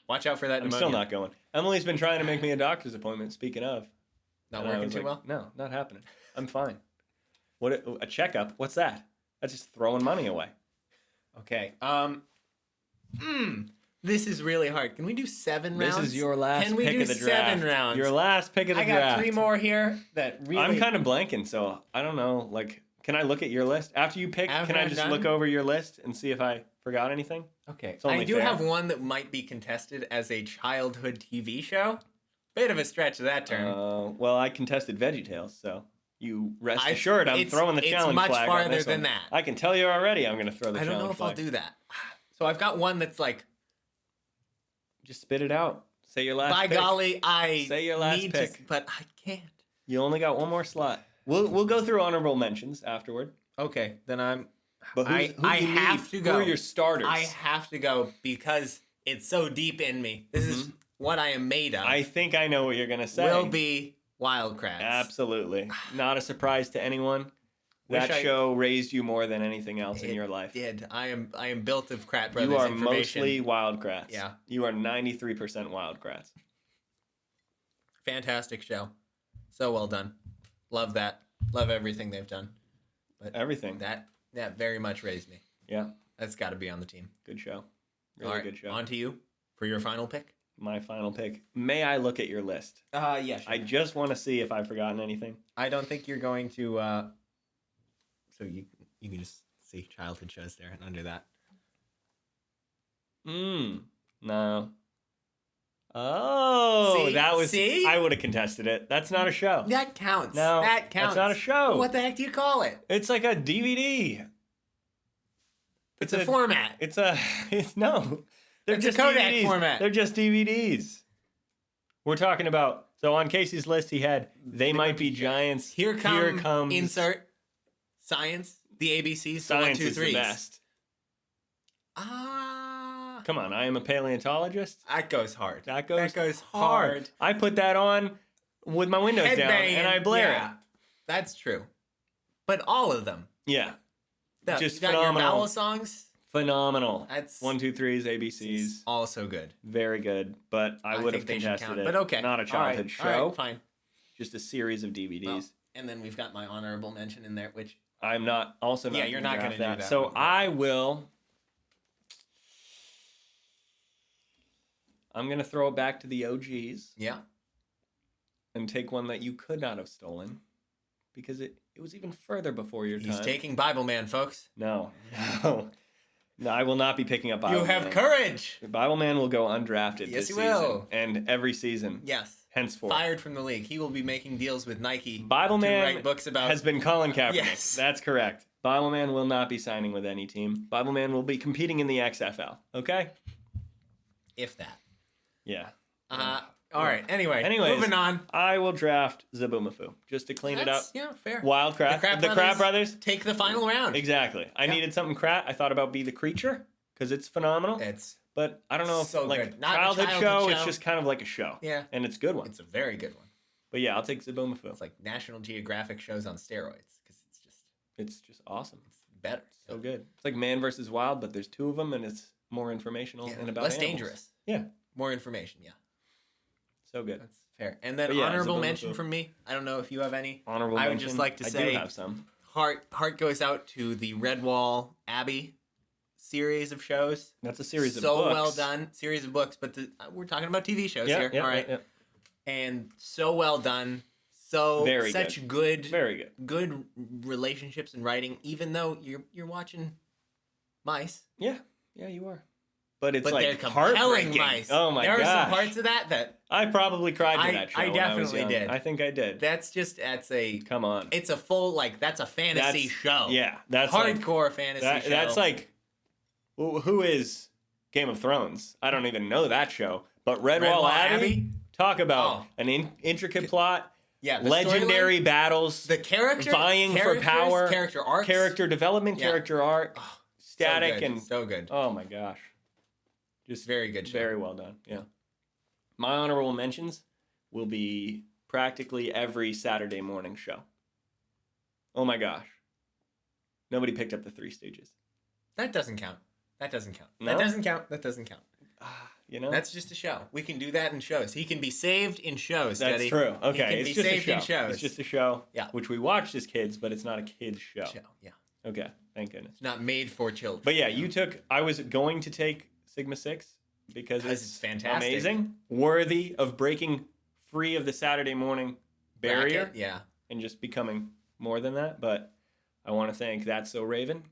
[SPEAKER 2] Watch out for that
[SPEAKER 1] I'm
[SPEAKER 2] pneumonia.
[SPEAKER 1] still not going. Emily's been trying to make me a doctor's appointment. Speaking of,
[SPEAKER 2] Not
[SPEAKER 1] and I
[SPEAKER 2] working
[SPEAKER 1] was
[SPEAKER 2] too
[SPEAKER 1] like,
[SPEAKER 2] well?
[SPEAKER 1] No, not happening. I'm fine. What a checkup? What's that? That's just throwing money away.
[SPEAKER 2] Okay. This is really hard. Can we do 7 rounds?
[SPEAKER 1] This is your last
[SPEAKER 2] Can we
[SPEAKER 1] pick
[SPEAKER 2] do
[SPEAKER 1] of the draft.
[SPEAKER 2] 7 rounds?
[SPEAKER 1] Your last pick of the
[SPEAKER 2] I got
[SPEAKER 1] draft.
[SPEAKER 2] 3 more here that really...
[SPEAKER 1] I'm kind of blanking, so I don't know. Like, can I look at your list after you pick?
[SPEAKER 2] After
[SPEAKER 1] Can I
[SPEAKER 2] I'm
[SPEAKER 1] just
[SPEAKER 2] done?
[SPEAKER 1] look over your list and see if I forgot anything?
[SPEAKER 2] Okay.
[SPEAKER 1] It's only
[SPEAKER 2] I do
[SPEAKER 1] fair.
[SPEAKER 2] have one that might be contested as a childhood TV show. Bit of a stretch of that term.
[SPEAKER 1] Well, I contested VeggieTales, so you rest
[SPEAKER 2] I-
[SPEAKER 1] assured I'm
[SPEAKER 2] it's-
[SPEAKER 1] throwing the
[SPEAKER 2] it's
[SPEAKER 1] challenge
[SPEAKER 2] much
[SPEAKER 1] flag on
[SPEAKER 2] farther
[SPEAKER 1] this
[SPEAKER 2] than
[SPEAKER 1] one.
[SPEAKER 2] that.
[SPEAKER 1] I can tell you already I'm going to throw the
[SPEAKER 2] I
[SPEAKER 1] challenge
[SPEAKER 2] don't know if
[SPEAKER 1] flag.
[SPEAKER 2] I'll do that. So I've got one that's like,
[SPEAKER 1] Just spit it out. Say your last
[SPEAKER 2] by
[SPEAKER 1] pick.
[SPEAKER 2] golly, I
[SPEAKER 1] Say your last
[SPEAKER 2] need
[SPEAKER 1] pick.
[SPEAKER 2] to, but I can't.
[SPEAKER 1] You only got one more slot. We'll go through honorable mentions afterward.
[SPEAKER 2] Okay, then I'm.
[SPEAKER 1] But who
[SPEAKER 2] I
[SPEAKER 1] you
[SPEAKER 2] have
[SPEAKER 1] need?
[SPEAKER 2] to go.
[SPEAKER 1] Who are your starters?
[SPEAKER 2] I have to go because it's so deep in me. This is what I am made of.
[SPEAKER 1] I think I know what you're going to say.
[SPEAKER 2] will be Wildcrats.
[SPEAKER 1] Absolutely. Not a surprise to anyone. That
[SPEAKER 2] Wish I-
[SPEAKER 1] show raised you more than anything else in your life.
[SPEAKER 2] Did I am built of Krat Brothers
[SPEAKER 1] You are
[SPEAKER 2] information.
[SPEAKER 1] mostly Wildcrats.
[SPEAKER 2] Yeah.
[SPEAKER 1] You are 93% Wildcrats.
[SPEAKER 2] Fantastic show. So well done. Love that. Love everything they've done. But
[SPEAKER 1] Everything.
[SPEAKER 2] that very much raised me.
[SPEAKER 1] Yeah.
[SPEAKER 2] That's got to be on the team.
[SPEAKER 1] Good show. Really
[SPEAKER 2] All right,
[SPEAKER 1] good show.
[SPEAKER 2] on to you for your final pick.
[SPEAKER 1] My final pick. May I look at your list?
[SPEAKER 2] Yeah, sure.
[SPEAKER 1] I just want to see if I've forgotten anything.
[SPEAKER 2] I don't think you're going to. So you can just see childhood shows there and under that.
[SPEAKER 1] No. Oh,
[SPEAKER 2] See?
[SPEAKER 1] that was.
[SPEAKER 2] See?
[SPEAKER 1] I would have contested it. That's not a show.
[SPEAKER 2] That counts.
[SPEAKER 1] No,
[SPEAKER 2] that counts.
[SPEAKER 1] that's not a show.
[SPEAKER 2] What the heck do you call it?
[SPEAKER 1] It's like a DVD.
[SPEAKER 2] It's a format.
[SPEAKER 1] It's a. It's no. They're
[SPEAKER 2] It's a
[SPEAKER 1] just
[SPEAKER 2] Kodak
[SPEAKER 1] DVDs.
[SPEAKER 2] format.
[SPEAKER 1] They're just DVDs. We're talking about. So on Casey's list, he had "They Might Be Giants."
[SPEAKER 2] Here comes
[SPEAKER 1] insert.
[SPEAKER 2] science. The ABCs.
[SPEAKER 1] Science
[SPEAKER 2] 1, 2,
[SPEAKER 1] is the
[SPEAKER 2] 3s.
[SPEAKER 1] best. Come on, I am a paleontologist.
[SPEAKER 2] That goes hard.
[SPEAKER 1] That goes
[SPEAKER 2] hard.
[SPEAKER 1] hard. I put that on with my windows down
[SPEAKER 2] Headbanging.
[SPEAKER 1] and I blare
[SPEAKER 2] Yeah, that's true. But all of them.
[SPEAKER 1] it. Yeah, Just
[SPEAKER 2] you got your
[SPEAKER 1] phenomenal.
[SPEAKER 2] vowel songs.
[SPEAKER 1] phenomenal.
[SPEAKER 2] That's
[SPEAKER 1] 1, 2, 3s, ABCs.
[SPEAKER 2] also good.
[SPEAKER 1] Very good, but I would have
[SPEAKER 2] think they should
[SPEAKER 1] contested
[SPEAKER 2] count.
[SPEAKER 1] it.
[SPEAKER 2] But okay.
[SPEAKER 1] Not a childhood show.
[SPEAKER 2] All right, fine.
[SPEAKER 1] Just a series of DVDs.
[SPEAKER 2] Well, and then we've got my honorable mention in there, which
[SPEAKER 1] I'm not also not.
[SPEAKER 2] Yeah, you're not
[SPEAKER 1] gonna
[SPEAKER 2] gonna do that
[SPEAKER 1] So
[SPEAKER 2] one.
[SPEAKER 1] I will. I'm gonna throw it back to the OGs
[SPEAKER 2] yeah.
[SPEAKER 1] and take one that you could not have stolen, because it was even further before your
[SPEAKER 2] He's
[SPEAKER 1] time.
[SPEAKER 2] taking Bible Man, folks.
[SPEAKER 1] No. No, I will not be picking up Bible
[SPEAKER 2] You have
[SPEAKER 1] Man.
[SPEAKER 2] courage.
[SPEAKER 1] Bible Man will go undrafted
[SPEAKER 2] Yes,
[SPEAKER 1] this
[SPEAKER 2] he
[SPEAKER 1] season.
[SPEAKER 2] will.
[SPEAKER 1] And every season.
[SPEAKER 2] Yes.
[SPEAKER 1] Henceforth.
[SPEAKER 2] Fired from the league. He will be making deals with Nike
[SPEAKER 1] Bible
[SPEAKER 2] to
[SPEAKER 1] Man
[SPEAKER 2] write books about.
[SPEAKER 1] has been Colin Kaepernick.
[SPEAKER 2] Yes.
[SPEAKER 1] That's correct. Bible Man will not be signing with any team. Bible Man will be competing in the XFL. Okay?
[SPEAKER 2] If that.
[SPEAKER 1] Yeah.
[SPEAKER 2] All right. Anyways, moving on.
[SPEAKER 1] I will draft Zaboomafoo just to clean it up.
[SPEAKER 2] Yeah, fair.
[SPEAKER 1] Wildcrat. The Krat Brothers.
[SPEAKER 2] Take the final round.
[SPEAKER 1] Exactly. I needed something Krat. I thought about Be the Creature because it's phenomenal.
[SPEAKER 2] It's
[SPEAKER 1] But I don't know if
[SPEAKER 2] so
[SPEAKER 1] like
[SPEAKER 2] good. Not a
[SPEAKER 1] childhood
[SPEAKER 2] childhood
[SPEAKER 1] show,
[SPEAKER 2] show.
[SPEAKER 1] it's just kind of like a show.
[SPEAKER 2] Yeah.
[SPEAKER 1] And it's a good one.
[SPEAKER 2] It's a very good one.
[SPEAKER 1] But yeah, I'll take Zaboomafoo.
[SPEAKER 2] It's like National Geographic shows on steroids because
[SPEAKER 1] It's just awesome.
[SPEAKER 2] it's better.
[SPEAKER 1] So good. It's like Man versus Wild, but there's 2 of them and it's more informational and about
[SPEAKER 2] less
[SPEAKER 1] animals.
[SPEAKER 2] dangerous.
[SPEAKER 1] Yeah.
[SPEAKER 2] More information. Yeah.
[SPEAKER 1] So good.
[SPEAKER 2] That's fair. And then
[SPEAKER 1] But yeah,
[SPEAKER 2] honorable
[SPEAKER 1] Zaboomafoo.
[SPEAKER 2] mention from me. I don't know if you have any.
[SPEAKER 1] Honorable
[SPEAKER 2] I would
[SPEAKER 1] mention.
[SPEAKER 2] just like to
[SPEAKER 1] I
[SPEAKER 2] say
[SPEAKER 1] do have some.
[SPEAKER 2] Heart goes out to the Redwall Abbey series of shows.
[SPEAKER 1] That's a series of
[SPEAKER 2] so
[SPEAKER 1] books.
[SPEAKER 2] well done. Series of books, but we're talking about TV shows
[SPEAKER 1] Yeah,
[SPEAKER 2] here.
[SPEAKER 1] yeah,
[SPEAKER 2] All right.
[SPEAKER 1] yeah.
[SPEAKER 2] And so well done. So
[SPEAKER 1] Very
[SPEAKER 2] such
[SPEAKER 1] good. Very good.
[SPEAKER 2] good relationships and writing, even though you're watching mice.
[SPEAKER 1] Yeah. Yeah, you are. But it's
[SPEAKER 2] But they're
[SPEAKER 1] like
[SPEAKER 2] compelling
[SPEAKER 1] heartbreaking.
[SPEAKER 2] mice.
[SPEAKER 1] Oh my
[SPEAKER 2] there
[SPEAKER 1] gosh.
[SPEAKER 2] are some parts of that
[SPEAKER 1] I probably cried to
[SPEAKER 2] I-
[SPEAKER 1] that show
[SPEAKER 2] I
[SPEAKER 1] when I was
[SPEAKER 2] definitely
[SPEAKER 1] young.
[SPEAKER 2] did.
[SPEAKER 1] I think I did.
[SPEAKER 2] that's a
[SPEAKER 1] Come on.
[SPEAKER 2] it's a full that's a fantasy show.
[SPEAKER 1] Yeah. That's like,
[SPEAKER 2] Hardcore fantasy show.
[SPEAKER 1] that's like who is Game of Thrones? I don't even know that show. But Redwall Abbey? Talk about an intricate plot.
[SPEAKER 2] Yeah, the
[SPEAKER 1] Legendary
[SPEAKER 2] storyline,
[SPEAKER 1] battles.
[SPEAKER 2] the character
[SPEAKER 1] vying for
[SPEAKER 2] characters,
[SPEAKER 1] power.
[SPEAKER 2] character arcs,
[SPEAKER 1] Character development,
[SPEAKER 2] Yeah.
[SPEAKER 1] character arc. Static
[SPEAKER 2] so good,
[SPEAKER 1] and
[SPEAKER 2] so good.
[SPEAKER 1] oh my gosh. Just
[SPEAKER 2] Very good show.
[SPEAKER 1] Very well done. Yeah. My honorable mentions will be practically every Saturday morning show. Oh my gosh. Nobody picked up the Three Stooges.
[SPEAKER 2] That doesn't count. That doesn't count.
[SPEAKER 1] No?
[SPEAKER 2] That doesn't count. That doesn't count.
[SPEAKER 1] You know,
[SPEAKER 2] That's just a show. We can do that in shows. He can be saved in shows.
[SPEAKER 1] that's
[SPEAKER 2] Teddy.
[SPEAKER 1] true. Okay,
[SPEAKER 2] He can
[SPEAKER 1] it's
[SPEAKER 2] be
[SPEAKER 1] just a
[SPEAKER 2] saved
[SPEAKER 1] show.
[SPEAKER 2] in shows.
[SPEAKER 1] It's just a show.
[SPEAKER 2] Yeah.
[SPEAKER 1] Which we watched as kids, but it's not a kids show.
[SPEAKER 2] Yeah.
[SPEAKER 1] Okay, thank goodness.
[SPEAKER 2] It's not made for children.
[SPEAKER 1] But yeah, I was going to take Sigma 6 because
[SPEAKER 2] It's fantastic.
[SPEAKER 1] amazing, worthy of breaking free of the Saturday morning barrier
[SPEAKER 2] Bracket, yeah.
[SPEAKER 1] and just becoming more than that. But I want to thank That's So Raven.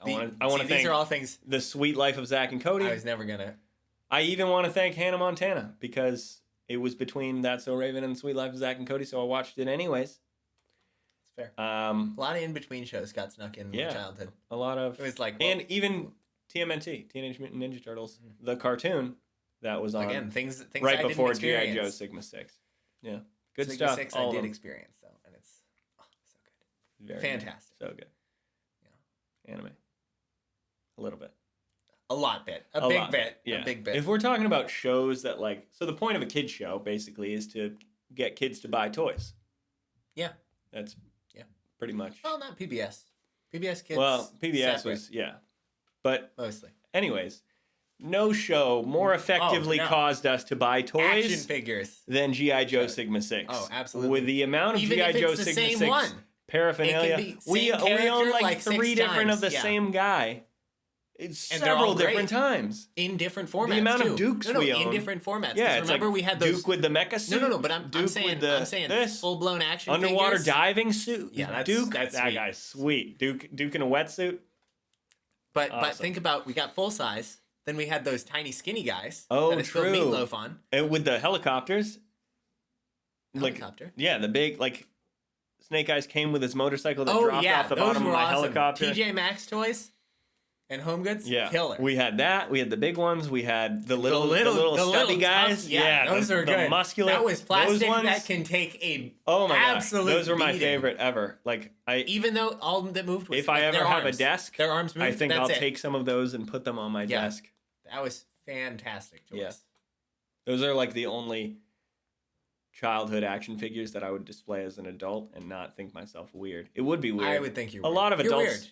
[SPEAKER 1] I want to
[SPEAKER 2] These
[SPEAKER 1] thank
[SPEAKER 2] are all things
[SPEAKER 1] The Sweet Life of Zach and Cody.
[SPEAKER 2] I was never gonna.
[SPEAKER 1] I even want to thank Hannah Montana because it was between That's So Raven and The Sweet Life of Zach and Cody, so I watched it anyways.
[SPEAKER 2] It's fair.
[SPEAKER 1] A
[SPEAKER 2] A lot of in between shows got snuck in my childhood.
[SPEAKER 1] a lot of
[SPEAKER 2] It was like,
[SPEAKER 1] and even TMNT, Teenage Mutant Ninja Turtles, the cartoon that was on
[SPEAKER 2] again, things
[SPEAKER 1] right
[SPEAKER 2] I
[SPEAKER 1] before
[SPEAKER 2] didn't
[SPEAKER 1] GI
[SPEAKER 2] experience.
[SPEAKER 1] Joe Sigma 6. Yeah, good
[SPEAKER 2] Sigma
[SPEAKER 1] stuff.
[SPEAKER 2] 6
[SPEAKER 1] all
[SPEAKER 2] I
[SPEAKER 1] of
[SPEAKER 2] did
[SPEAKER 1] them.
[SPEAKER 2] experience though, and it's so good.
[SPEAKER 1] Very
[SPEAKER 2] Fantastic.
[SPEAKER 1] good. So good. Yeah, anime. A little bit.
[SPEAKER 2] A lot bit.
[SPEAKER 1] A
[SPEAKER 2] Big
[SPEAKER 1] lot
[SPEAKER 2] bit.
[SPEAKER 1] Yeah.
[SPEAKER 2] A big bit.
[SPEAKER 1] If we're talking about shows that so the point of a kid's show basically is to get kids to buy toys.
[SPEAKER 2] Yeah.
[SPEAKER 1] That's pretty much.
[SPEAKER 2] Well, not PBS. PBS Kids.
[SPEAKER 1] Well, PBS
[SPEAKER 2] separate,
[SPEAKER 1] was but
[SPEAKER 2] mostly
[SPEAKER 1] anyways, no show more effectively
[SPEAKER 2] no.
[SPEAKER 1] caused us to buy
[SPEAKER 2] action
[SPEAKER 1] toys
[SPEAKER 2] figures.
[SPEAKER 1] than GI Joe
[SPEAKER 2] Sure.
[SPEAKER 1] Sigma 6.
[SPEAKER 2] Oh, absolutely.
[SPEAKER 1] With the amount of
[SPEAKER 2] Even
[SPEAKER 1] GI
[SPEAKER 2] if
[SPEAKER 1] Joe
[SPEAKER 2] it's the
[SPEAKER 1] Sigma
[SPEAKER 2] same
[SPEAKER 1] 6
[SPEAKER 2] one.
[SPEAKER 1] paraphernalia,
[SPEAKER 2] It can be
[SPEAKER 1] we
[SPEAKER 2] same
[SPEAKER 1] own
[SPEAKER 2] character,
[SPEAKER 1] like
[SPEAKER 2] like
[SPEAKER 1] 3
[SPEAKER 2] 6
[SPEAKER 1] different of
[SPEAKER 2] times,
[SPEAKER 1] the
[SPEAKER 2] yeah.
[SPEAKER 1] same guy. It's
[SPEAKER 2] And they're all
[SPEAKER 1] several
[SPEAKER 2] great.
[SPEAKER 1] different times.
[SPEAKER 2] In different formats.
[SPEAKER 1] The amount
[SPEAKER 2] too.
[SPEAKER 1] of Dukes
[SPEAKER 2] no,
[SPEAKER 1] we
[SPEAKER 2] in
[SPEAKER 1] own.
[SPEAKER 2] different formats. 'Cause
[SPEAKER 1] Yeah, it's
[SPEAKER 2] remember
[SPEAKER 1] like
[SPEAKER 2] we had those.
[SPEAKER 1] Duke with the mecha suit.
[SPEAKER 2] No, but I'm
[SPEAKER 1] Duke
[SPEAKER 2] saying
[SPEAKER 1] with the,
[SPEAKER 2] I'm saying
[SPEAKER 1] this
[SPEAKER 2] full blown action
[SPEAKER 1] underwater
[SPEAKER 2] figures.
[SPEAKER 1] diving suit.
[SPEAKER 2] Yeah, that's-
[SPEAKER 1] Duke.
[SPEAKER 2] that's
[SPEAKER 1] that
[SPEAKER 2] sweet.
[SPEAKER 1] guy's sweet. Duke in a wetsuit.
[SPEAKER 2] But
[SPEAKER 1] Awesome.
[SPEAKER 2] think about, we got full size. Then we had those tiny skinny guys.
[SPEAKER 1] Oh,
[SPEAKER 2] that I spilled
[SPEAKER 1] true.
[SPEAKER 2] meatloaf on.
[SPEAKER 1] And with the helicopters.
[SPEAKER 2] Helicopter.
[SPEAKER 1] Yeah, the big Snake Eyes came with his motorcycle that
[SPEAKER 2] Oh
[SPEAKER 1] dropped
[SPEAKER 2] yeah,
[SPEAKER 1] off the
[SPEAKER 2] those
[SPEAKER 1] bottom
[SPEAKER 2] were
[SPEAKER 1] of my
[SPEAKER 2] awesome.
[SPEAKER 1] helicopter.
[SPEAKER 2] TJ Maxx toys and Home Goods.
[SPEAKER 1] Yeah,
[SPEAKER 2] Killer.
[SPEAKER 1] we had that. We had the big ones. We had the little
[SPEAKER 2] the
[SPEAKER 1] stubby
[SPEAKER 2] tough-
[SPEAKER 1] guys.
[SPEAKER 2] yeah, those are
[SPEAKER 1] the
[SPEAKER 2] good.
[SPEAKER 1] muscular.
[SPEAKER 2] That was
[SPEAKER 1] those
[SPEAKER 2] plastic
[SPEAKER 1] ones,
[SPEAKER 2] that can take a
[SPEAKER 1] oh my
[SPEAKER 2] absolute
[SPEAKER 1] gosh, those were my
[SPEAKER 2] beating.
[SPEAKER 1] favorite ever.
[SPEAKER 2] Even though all that moved was
[SPEAKER 1] if I
[SPEAKER 2] like,
[SPEAKER 1] ever
[SPEAKER 2] their
[SPEAKER 1] have
[SPEAKER 2] arms.
[SPEAKER 1] a desk,
[SPEAKER 2] Their arms moved.
[SPEAKER 1] I think
[SPEAKER 2] that's
[SPEAKER 1] I'll
[SPEAKER 2] it.
[SPEAKER 1] take some of those and put them on my
[SPEAKER 2] Yeah.
[SPEAKER 1] desk.
[SPEAKER 2] That was fantastic toys.
[SPEAKER 1] Yeah. Those are the only childhood action figures that I would display as an adult and not think myself weird. It would be weird.
[SPEAKER 2] I would think you're
[SPEAKER 1] a
[SPEAKER 2] weird.
[SPEAKER 1] lot of
[SPEAKER 2] You're
[SPEAKER 1] adults
[SPEAKER 2] weird.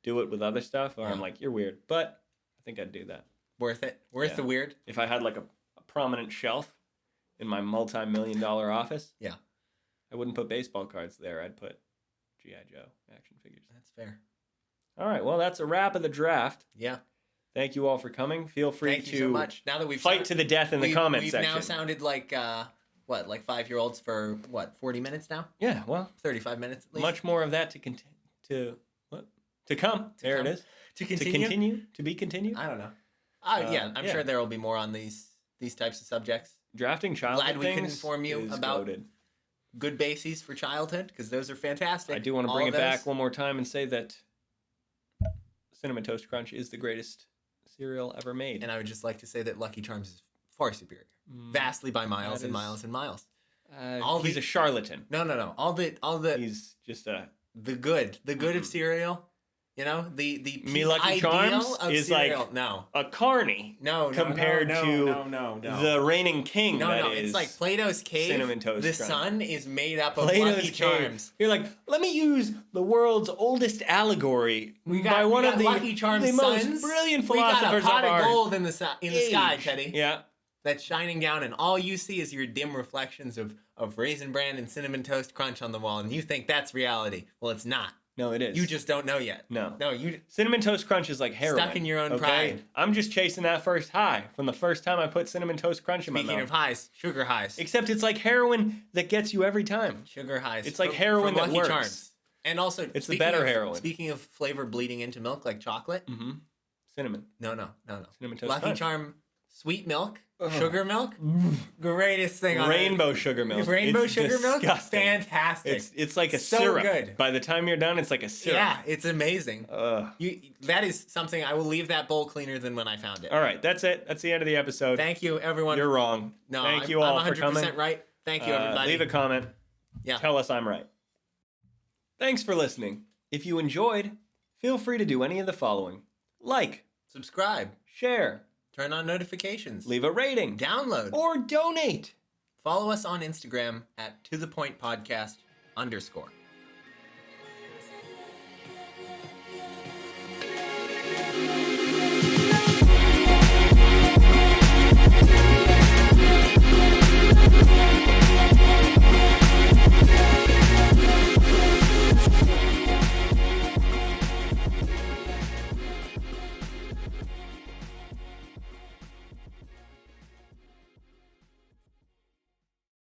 [SPEAKER 1] do it with other stuff, or
[SPEAKER 2] Yeah.
[SPEAKER 1] I'm like, you're weird. But I think I'd do that.
[SPEAKER 2] Worth it. Worth
[SPEAKER 1] Yeah.
[SPEAKER 2] the weird.
[SPEAKER 1] If I had a prominent shelf in my multi-million-dollar office,
[SPEAKER 2] Yeah.
[SPEAKER 1] I wouldn't put baseball cards there. I'd put G.I. Joe action figures.
[SPEAKER 2] That's fair.
[SPEAKER 1] All right, well, that's a wrap of the draft.
[SPEAKER 2] Yeah.
[SPEAKER 1] Thank you all for coming. Feel free
[SPEAKER 2] Thank
[SPEAKER 1] to
[SPEAKER 2] you so much. Now that we've
[SPEAKER 1] fight to the death in the comment
[SPEAKER 2] we've
[SPEAKER 1] section.
[SPEAKER 2] now sounded like 5-year-olds for 40 minutes now?
[SPEAKER 1] Yeah, well,
[SPEAKER 2] 35 minutes at least.
[SPEAKER 1] much more of that to come. There
[SPEAKER 2] come?
[SPEAKER 1] it is.
[SPEAKER 2] to
[SPEAKER 1] To
[SPEAKER 2] continue.
[SPEAKER 1] continue. To be continued.
[SPEAKER 2] I don't know. Yeah, I'm
[SPEAKER 1] yeah.
[SPEAKER 2] sure there will be more on these types of subjects.
[SPEAKER 1] Drafting childhood
[SPEAKER 2] Glad we could
[SPEAKER 1] things
[SPEAKER 2] inform you
[SPEAKER 1] is
[SPEAKER 2] about
[SPEAKER 1] goated.
[SPEAKER 2] Good bases for childhood, because those are fantastic.
[SPEAKER 1] I do want to
[SPEAKER 2] All
[SPEAKER 1] bring
[SPEAKER 2] of
[SPEAKER 1] it back
[SPEAKER 2] those.
[SPEAKER 1] one more time and say that Cinnamon Toast Crunch is the greatest cereal ever made.
[SPEAKER 2] And I would just like to say that Lucky Charms is far superior,
[SPEAKER 1] Mm,
[SPEAKER 2] vastly by miles
[SPEAKER 1] that
[SPEAKER 2] and
[SPEAKER 1] is-
[SPEAKER 2] miles and miles.
[SPEAKER 1] he's a charlatan.
[SPEAKER 2] No. All the
[SPEAKER 1] He's just a
[SPEAKER 2] good of cereal. You know, the
[SPEAKER 1] Me Lucky
[SPEAKER 2] ideal
[SPEAKER 1] Charms
[SPEAKER 2] of
[SPEAKER 1] is
[SPEAKER 2] cereal.
[SPEAKER 1] like a carny
[SPEAKER 2] no
[SPEAKER 1] compared to the reigning king.
[SPEAKER 2] No,
[SPEAKER 1] that
[SPEAKER 2] it's
[SPEAKER 1] is
[SPEAKER 2] like Plato's Cave.
[SPEAKER 1] Cinnamon Toast
[SPEAKER 2] The
[SPEAKER 1] Crunch.
[SPEAKER 2] sun is made up of
[SPEAKER 1] Plato's
[SPEAKER 2] Lucky
[SPEAKER 1] Cave.
[SPEAKER 2] Charms.
[SPEAKER 1] You're like, let me use the world's oldest allegory by one of the
[SPEAKER 2] Lucky Charms
[SPEAKER 1] the most
[SPEAKER 2] suns.
[SPEAKER 1] brilliant
[SPEAKER 2] We got a
[SPEAKER 1] philosophers
[SPEAKER 2] pot
[SPEAKER 1] of
[SPEAKER 2] of
[SPEAKER 1] our
[SPEAKER 2] gold in the sky,
[SPEAKER 1] age.
[SPEAKER 2] Teddy.
[SPEAKER 1] Yeah.
[SPEAKER 2] That's shining down, and all you see is your dim reflections of Raisin Bran and Cinnamon Toast Crunch on the wall, and you think that's reality. Well, it's not.
[SPEAKER 1] No, it is.
[SPEAKER 2] You just don't know yet.
[SPEAKER 1] No.
[SPEAKER 2] You
[SPEAKER 1] Cinnamon Toast Crunch is like heroin.
[SPEAKER 2] Stuck in your own
[SPEAKER 1] okay?
[SPEAKER 2] pride.
[SPEAKER 1] I'm just chasing that first high from the first time I put Cinnamon Toast Crunch in my
[SPEAKER 2] Speaking
[SPEAKER 1] mouth.
[SPEAKER 2] of highs, sugar highs.
[SPEAKER 1] Except it's like heroin that gets you every time.
[SPEAKER 2] Sugar highs.
[SPEAKER 1] It's like
[SPEAKER 2] from
[SPEAKER 1] heroin that
[SPEAKER 2] Lucky
[SPEAKER 1] works.
[SPEAKER 2] Charms. And also,
[SPEAKER 1] It's the
[SPEAKER 2] speaking
[SPEAKER 1] better
[SPEAKER 2] of-
[SPEAKER 1] heroin.
[SPEAKER 2] Speaking of flavor bleeding into milk like chocolate,
[SPEAKER 1] Mm-hmm. Cinnamon.
[SPEAKER 2] no.
[SPEAKER 1] Cinnamon Toast
[SPEAKER 2] Lucky
[SPEAKER 1] Crunch.
[SPEAKER 2] Charm, sweet milk,
[SPEAKER 1] Ugh.
[SPEAKER 2] sugar milk, greatest thing on
[SPEAKER 1] Rainbow sugar milk.
[SPEAKER 2] Rainbow
[SPEAKER 1] It's
[SPEAKER 2] sugar milk,
[SPEAKER 1] disgusting.
[SPEAKER 2] fantastic.
[SPEAKER 1] It's like a
[SPEAKER 2] So
[SPEAKER 1] syrup.
[SPEAKER 2] good.
[SPEAKER 1] By the time you're done, it's like a syrup.
[SPEAKER 2] Yeah, it's amazing.
[SPEAKER 1] Ugh.
[SPEAKER 2] That is something I will leave that bowl cleaner than when I found it.
[SPEAKER 1] All right, that's it. That's the end of the episode.
[SPEAKER 2] Thank you, everyone.
[SPEAKER 1] You're wrong.
[SPEAKER 2] No,
[SPEAKER 1] Thank
[SPEAKER 2] I'm,
[SPEAKER 1] you all
[SPEAKER 2] I'm 100%
[SPEAKER 1] for coming.
[SPEAKER 2] right. Thank you, everybody.
[SPEAKER 1] Leave a comment.
[SPEAKER 2] Yeah.
[SPEAKER 1] Tell us I'm right. Thanks for listening. If you enjoyed, feel free to do any of the following: like,
[SPEAKER 2] Subscribe.
[SPEAKER 1] share,
[SPEAKER 2] Turn on notifications.
[SPEAKER 1] leave a rating,
[SPEAKER 2] Download.
[SPEAKER 1] or donate.
[SPEAKER 2] Follow us on Instagram at @tothepointpodcast_.